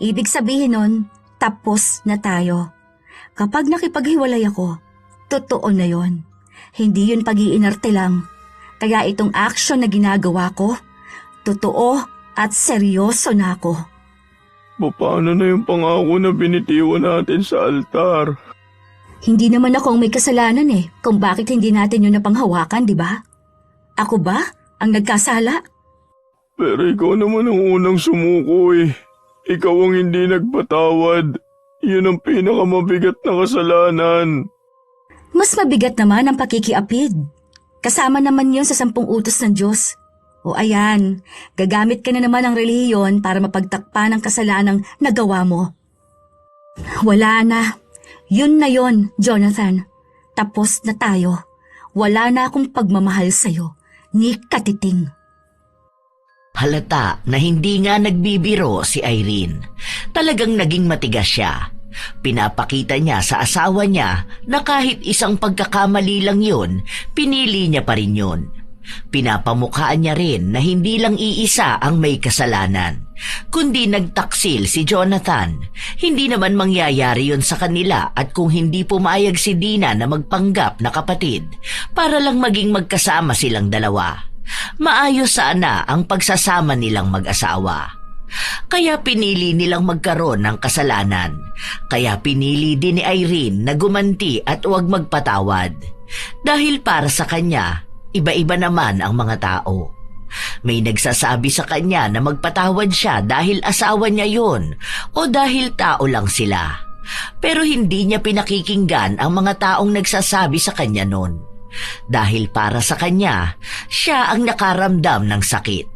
ibig sabihin nun, tapos na tayo. Kapag nakipaghiwalay ako, totoo na yon. Hindi yun pag-iinarte lang. Kaya itong action na ginagawa ko, totoo at seryoso na ako. Paano na yung pangako na binitiwan natin sa altar? Hindi naman ako ang may kasalanan kung bakit hindi natin yun napanghawakan, di ba? Ako ba ang nagkasala? Pero ikaw naman ang unang sumuko eh. Ikaw ang hindi nagpatawad. Yun ang pinakamabigat na kasalanan. Mas mabigat naman ang pakikiapid. Kasama naman yun sa 10 utos ng Diyos. O ayan, gagamit ka na naman ng relihiyon para mapagtakpan ang kasalanang nagawa mo. Wala na. Yun na yon, Jonathan. Tapos na tayo. Wala na akong pagmamahal sa'yo, ni katiting. Halata na hindi nga nagbibiro si Irene. Talagang naging matigas siya. Pinapakita niya sa asawa niya na kahit isang pagkakamali lang yun, pinili niya pa rin yun. Pinapamukhaan niya rin na hindi lang iisa ang may kasalanan, kundi nagtaksil si Jonathan. Hindi naman mangyayari yun sa kanila at kung hindi pumayag si Dina na magpanggap na kapatid para lang maging magkasama silang dalawa, maayos sana ang pagsasama nilang mag-asawa. Kaya pinili nilang magkaroon ng kasalanan. Kaya pinili din ni Irene na gumanti at huwag magpatawad. Dahil para sa kanya, iba-iba naman ang mga tao. May nagsasabi sa kanya na magpatawad siya dahil asawa niya yun o dahil tao lang sila. Pero hindi niya pinakikinggan ang mga taong nagsasabi sa kanya nun. Dahil para sa kanya, siya ang nakaramdam ng sakit.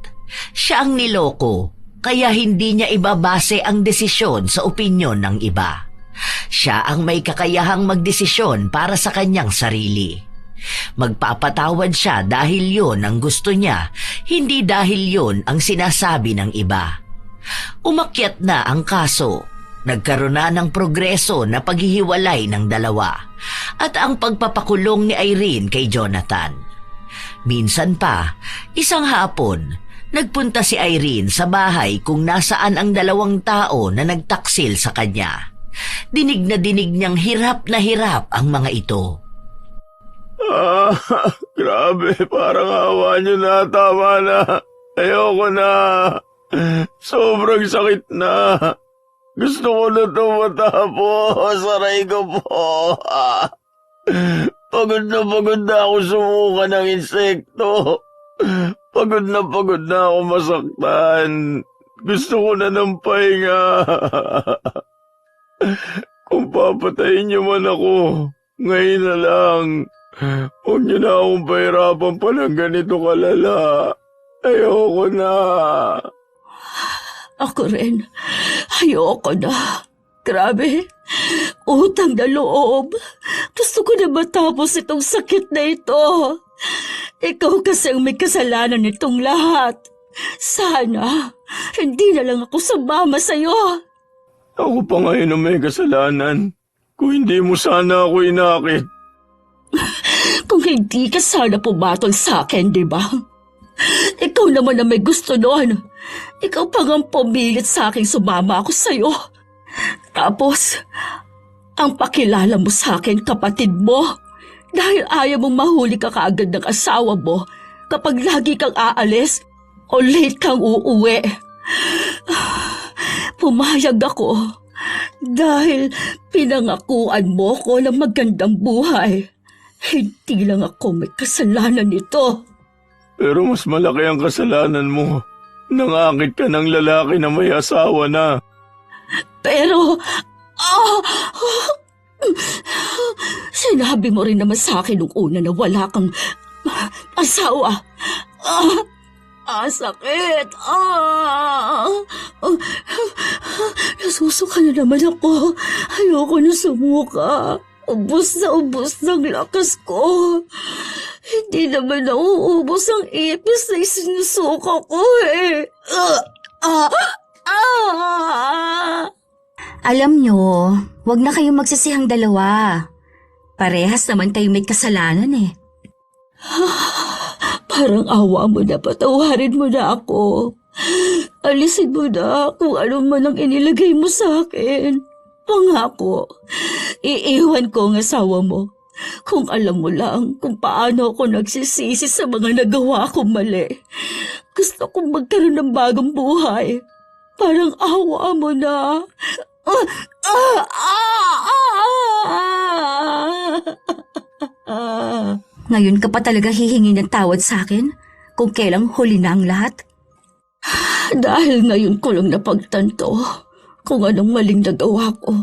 Siya ang niloko. Kaya hindi niya ibabase ang desisyon sa opinyon ng iba. Siya ang may kakayahang magdesisyon para sa kanyang sarili. Magpapatawad siya dahil yon ang gusto niya, hindi dahil yon ang sinasabi ng iba. Umakyat na ang kaso, Nagkaroon na ng progreso na paghihiwalay ng dalawa at ang pagpapakulong ni Irene kay Jonathan. Minsan pa, isang hapon, nagpunta si Irene sa bahay kung nasaan ang dalawang tao na nagtaksil sa kanya. Dinig na dinig niyang hirap na hirap ang mga ito. Grabe, parang awa niyo na, tama na. Ayoko na. Sobrang sakit na. Gusto ko na ito matapos. Aray ko po. Pagod na ako sumuka ng insekto. Pagod na ako masaktan. Gusto ko na ng pahinga. Kung papatayin niyo man ako, ngayon na lang. Huwag niyo na akong pahirapan pa ng ganito kalala. Ayoko na. Ako rin. Ayoko na. Grabe. Utang na loob. Gusto ko na matapos itong sakit na ito. Ikaw kasi ang may kasalanan nitong lahat. Sana, hindi na lang ako sumama sa'yo. Ako pa ngayon ang may kasalanan. Kung hindi mo sana ako inakit. Kung hindi ka sana pumatol sa akin, di ba? Ikaw naman ang may gusto noon. Ikaw pa nga pumilit sa akin sumama ako sa'yo. Tapos, ang pakilala mo sa akin kapatid mo dahil ayaw mong mahuli ka kaagad ng asawa mo kapag lagi kang aalis o late kang uuwi. Pumayag ako dahil pinangakuan mo ko ng magandang buhay. Hindi lang ako may kasalanan nito. Pero mas malaki ang kasalanan mo. Nangakit ka ng lalaki na may asawa na. Pero, sinabi mo rin naman sa akin nung una na wala kang asawa. Sakit. Nasusuka na naman ako. Ayoko na sumuka. Ubus ng lakas ko. Hindi naman nauubos ang ipis na isinusuka ko eh. Alam nyo, wag na kayong magsisihang dalawa. Parehas naman kayo may kasalanan eh. Parang awa mo na, patawarin mo na ako. Alisin mo na kung ano man ang inilagay mo sa akin. Pangako, iiwan ko ang asawa mo. Kung alam mo lang kung paano ako nagsisisi sa mga nagawa kong mali. Gusto kong magkaroon ng bagong buhay. Parang awa mo na. Ngayon ka pa talaga hihingi ng tawad sa akin kung kailang huli na ang lahat? Dahil ngayon ko lang napagtanto kung anong maling nagawa ko.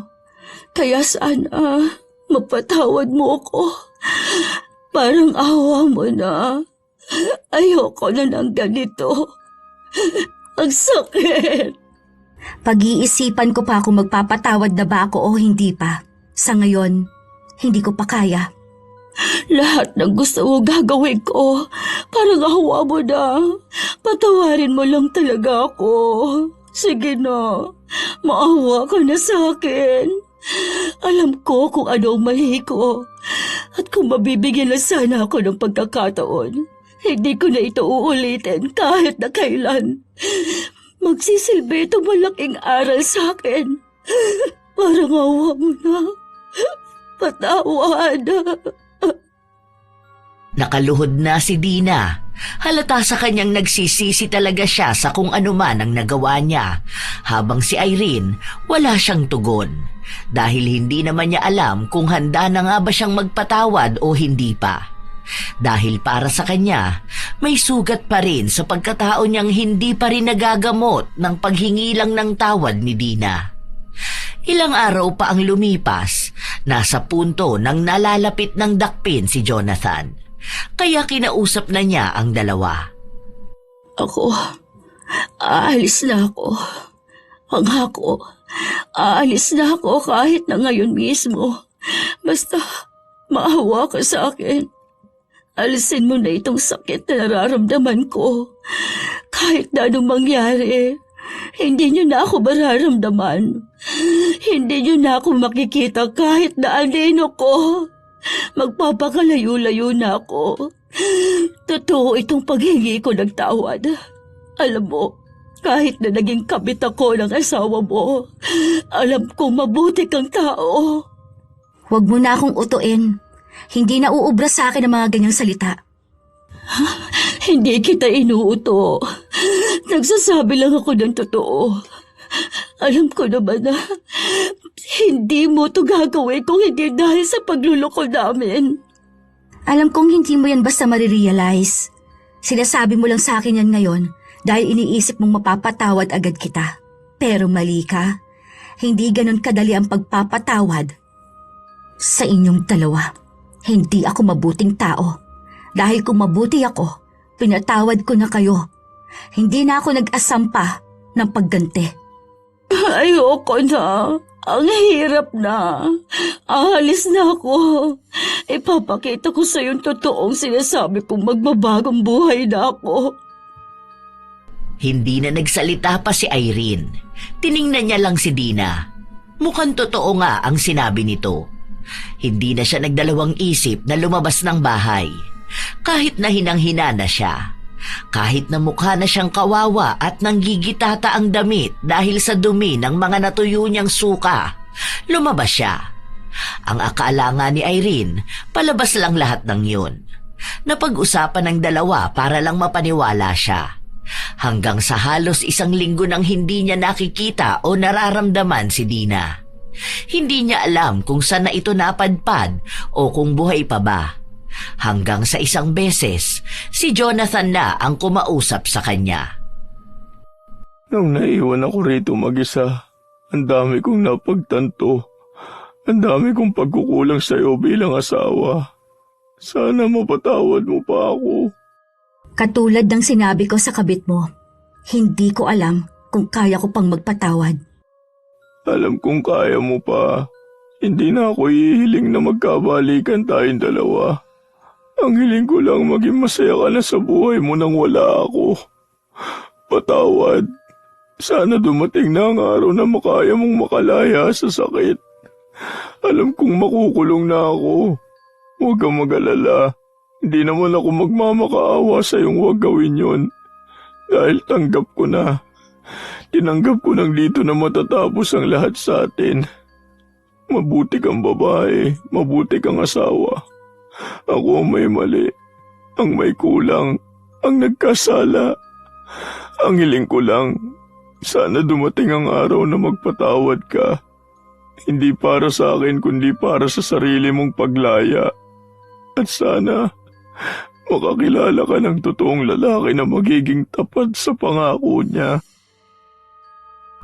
Kaya sana mapatawad mo ako. Parang awa mo na. Ayoko na ng ganito. Ang sakit. Pag-iisipan ko pa kung magpapatawad na ba ako o hindi pa. Sa ngayon, hindi ko pa kaya. Lahat ng gusto mo gagawin ko. Parang awa mo na. Patawarin mo lang talaga ako. Sige na. Maawa ka na sa akin. Alam ko kung ano ang mali ko. At kung mabibigyan na sana ako ng pagkakataon, hindi ko na ito uulitin kahit na kailan. Magsisilbi itong malaking aral sa akin. Parang awa mo na. Patawad. Nakaluhod na si Dina. Halata sa kanyang nagsisisi talaga siya sa kung ano man ang nagawa niya, habang si Irene wala siyang tugon. Dahil hindi naman niya alam kung handa na nga ba siyang magpatawad o hindi pa. Dahil para sa kanya, may sugat pa rin sa pagkatao niyang hindi pa rin nagagamot ng paghingi lang ng tawad ni Dina. Ilang araw pa ang lumipas, nasa punto nang nalalapit ng dakpin si Jonathan. Kaya kinausap na niya ang dalawa. Ako, aalis na ako. Pangako, aalis na ako kahit na ngayon mismo. Basta, maawa ka sa akin. Alisin mo na itong sakit na nararamdaman ko. Kahit na anong mangyari, Hindi niyo na ako mararamdaman. Hindi niyo na ako makikita kahit na alino ko. Magpapakalayo-layo na ako. Totoo itong paghingi ko ng tawad. Alam mo, kahit na naging kabit ako ng asawa mo, alam kong mabuti kang tao. Huwag mo na akong utuin. Hindi na uubra sa akin ang mga ganyang salita. Hindi kita inuuto. Nagsasabi lang ako ng totoo. Alam ko naman na hindi mo ito gagawin kung hindi dahil sa pagluloko namin. Alam kong hindi mo yan basta marirealize. Sinasabi mo lang sa akin yan ngayon dahil iniisip mong mapapatawad agad kita. Pero mali ka. Hindi ganon kadali ang pagpapatawad. Sa inyong dalawa, hindi ako mabuting tao. Dahil kung mabuti ako, pinatawad ko na kayo. Hindi na ako nag-asampa ng pagganti. Ayoko na. Ang hirap na. Aalis na ako. Ipapakita ko sa yung totoong sinasabi kong magbabagong buhay na ako. Hindi na nagsalita pa si Irene. Tiningnan niya lang si Dina. Mukhang totoo nga ang sinabi nito. Hindi na siya nagdalawang isip na lumabas ng bahay. Kahit na hinang-hina na siya. Kahit na mukha na siyang kawawa at nanggigitata ang damit dahil sa dumi ng mga natuyo niyang suka, lumabas siya. Ang akala nga ni Irene, palabas lang lahat ng yun. Napag-usapan ng dalawa para lang mapaniwala siya. Hanggang sa halos 1 linggo nang hindi niya nakikita o nararamdaman si Dina. Hindi niya alam kung saan na ito napadpad o kung buhay pa ba. Hanggang sa isang beses, si Jonathan na ang kumausap sa kanya. Nung naiwan ako rito mag-isa, ang dami kong napagtanto. Ang dami kong pagkukulang sa iyo bilang asawa. Sana mapatawad mo pa ako. Katulad ng sinabi ko sa kabit mo, hindi ko alam kung kaya ko pang magpatawad. Alam kong kaya mo pa. Hindi na ako hihiling na magkabalikan tayong dalawa. Ang hiling ko lang maging masaya ka na sa buhay mo nang wala ako. Patawad. Sana dumating na ang araw na makaya mong makalaya sa sakit. Alam kong makukulong na ako. Huwag kang mag-alala. Hindi naman ako magmamakaawa sa iyong huwag gawin yon. Dahil tanggap ko na. Tinanggap ko nang dito na matatapos ang lahat sa atin. Mabuti kang babae, mabuti kang asawa. Ako ang may mali, ang may kulang, ang nagkasala. Ang hiling ko lang, sana dumating ang araw na magpatawad ka. Hindi para sa akin kundi para sa sarili mong paglaya. At sana makakilala ka ng totoong lalaki na magiging tapat sa pangako niya.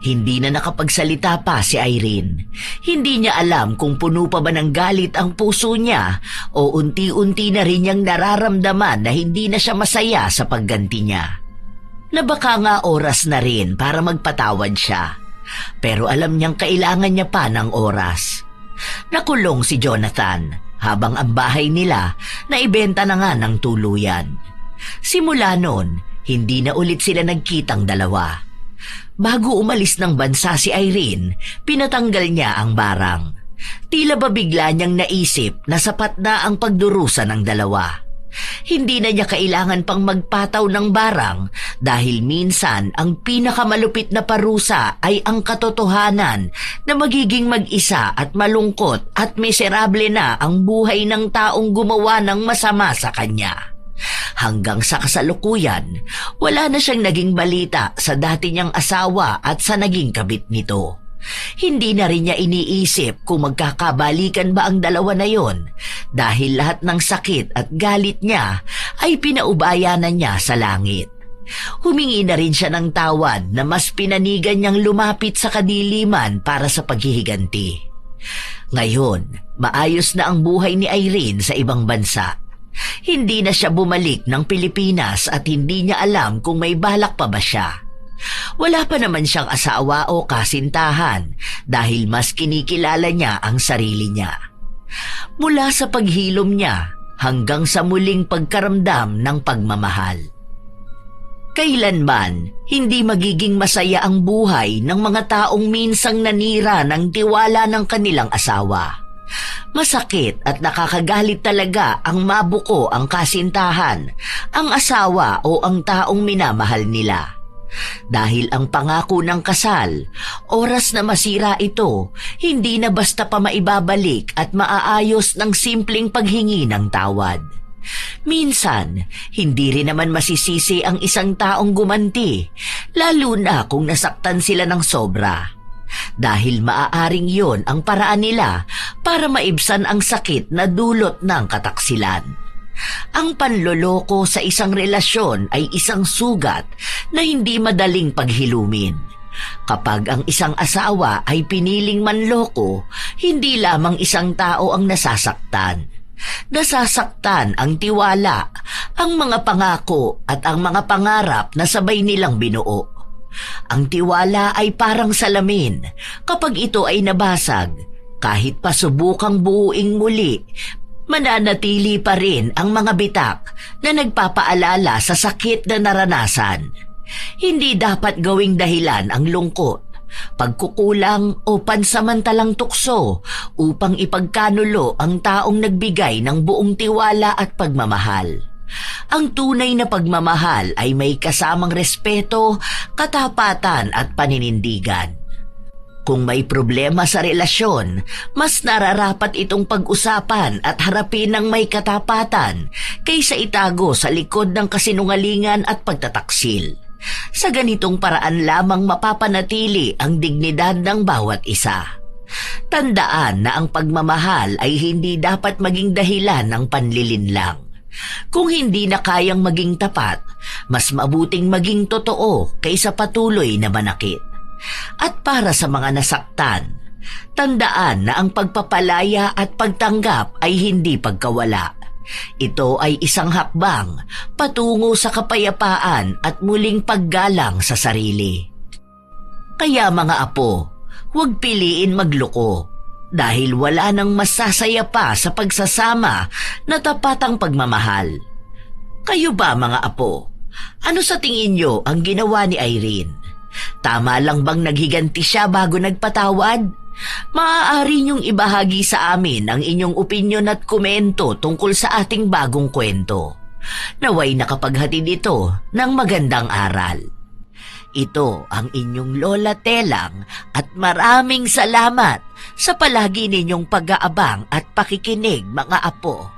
Hindi na nakapagsalita pa si Irene. Hindi niya alam kung puno pa ba ng galit ang puso niya o unti-unti na rin niyang nararamdaman na hindi na siya masaya sa pagganti niya. Na baka nga oras na rin para magpatawad siya. Pero alam niyang kailangan niya pa ng oras. Nakulong si Jonathan habang ang bahay nila naibenta na nga ng tuluyan. Simula noon, hindi na ulit sila nagkitang dalawa. Bago umalis ng bansa si Irene, pinatanggal niya ang barang. Tila ba bigla niyang naisip na sapat na ang pagdurusa ng dalawa. Hindi na niya kailangan pang magpataw ng barang dahil minsan ang pinakamalupit na parusa ay ang katotohanan na magiging mag-isa at malungkot at miserable na ang buhay ng taong gumawa ng masama sa kanya. Hanggang sa kasalukuyan, wala na siyang naging balita sa dati niyang asawa at sa naging kabit nito. Hindi na rin niya iniisip kung magkakabalikan ba ang dalawa na yon dahil lahat ng sakit at galit niya ay pinaubayanan niya sa langit. Humingi na rin siya ng tawad na mas pinanigan niyang lumapit sa kadiliman para sa paghihiganti. Ngayon, maayos na ang buhay ni Irene sa ibang bansa. Hindi na siya bumalik ng Pilipinas at hindi niya alam kung may balak pa ba siya. Wala pa naman siyang asawa o kasintahan dahil mas kinikilala niya ang sarili niya. Mula sa paghilom niya hanggang sa muling pagkaramdam ng pagmamahal. Kailanman, hindi magiging masaya ang buhay ng mga taong minsang nanira ng tiwala ng kanilang asawa. Masakit at nakakagalit talaga ang mabuko ang kasintahan, ang asawa o ang taong minamahal nila. Dahil ang pangako ng kasal, oras na masira ito, hindi na basta pa maibabalik at maaayos ng simpleng paghingi ng tawad. Minsan, hindi rin naman masisisi ang isang taong gumanti, lalo na kung nasaktan sila ng sobra. Dahil maaaring yon ang paraan nila para maibsan ang sakit na dulot ng kataksilan. Ang panloloko sa isang relasyon ay isang sugat na hindi madaling paghilumin. Kapag ang isang asawa ay piniling manloko, hindi lamang isang tao ang nasasaktan. Nasasaktan ang tiwala, ang mga pangako at ang mga pangarap na sabay nilang binuo. Ang tiwala ay parang salamin. Kapag ito ay nabasag, kahit pa subukang buuing muli, mananatili pa rin ang mga bitak na nagpapaalala sa sakit na naranasan. Hindi dapat gawing dahilan ang lungkot, pagkukulang o pansamantalang tukso upang ipagkanulo ang taong nagbigay ng buong tiwala at pagmamahal. Ang tunay na pagmamahal ay may kasamang respeto, katapatan at paninindigan. Kung may problema sa relasyon, mas nararapat itong pag-usapan at harapin ng may katapatan kaysa itago sa likod ng kasinungalingan at pagtataksil. Sa ganitong paraan lamang mapapanatili ang dignidad ng bawat isa. Tandaan na ang pagmamahal ay hindi dapat maging dahilan ng panlilinlang. Kung hindi na kayang maging tapat, mas mabuting maging totoo kaysa patuloy na manakit. At para sa mga nasaktan, tandaan na ang pagpapalaya at pagtanggap ay hindi pagkawala. Ito ay isang hakbang patungo sa kapayapaan at muling paggalang sa sarili. Kaya mga apo, huwag piliin magloko dahil wala nang masasaya pa sa pagsasama na tapatang pagmamahal. Kayo ba mga apo? Ano sa tingin nyo ang ginawa ni Irene? Tama lang bang naghiganti siya bago nagpatawad? Maaari niyong ibahagi sa amin ang inyong opinyon at komento tungkol sa ating bagong kwento. Naway nakapaghatid ito ng magandang aral. Ito ang inyong Lola Telang at maraming salamat sa palagi ninyong pag-aabang at pakikinig mga apo.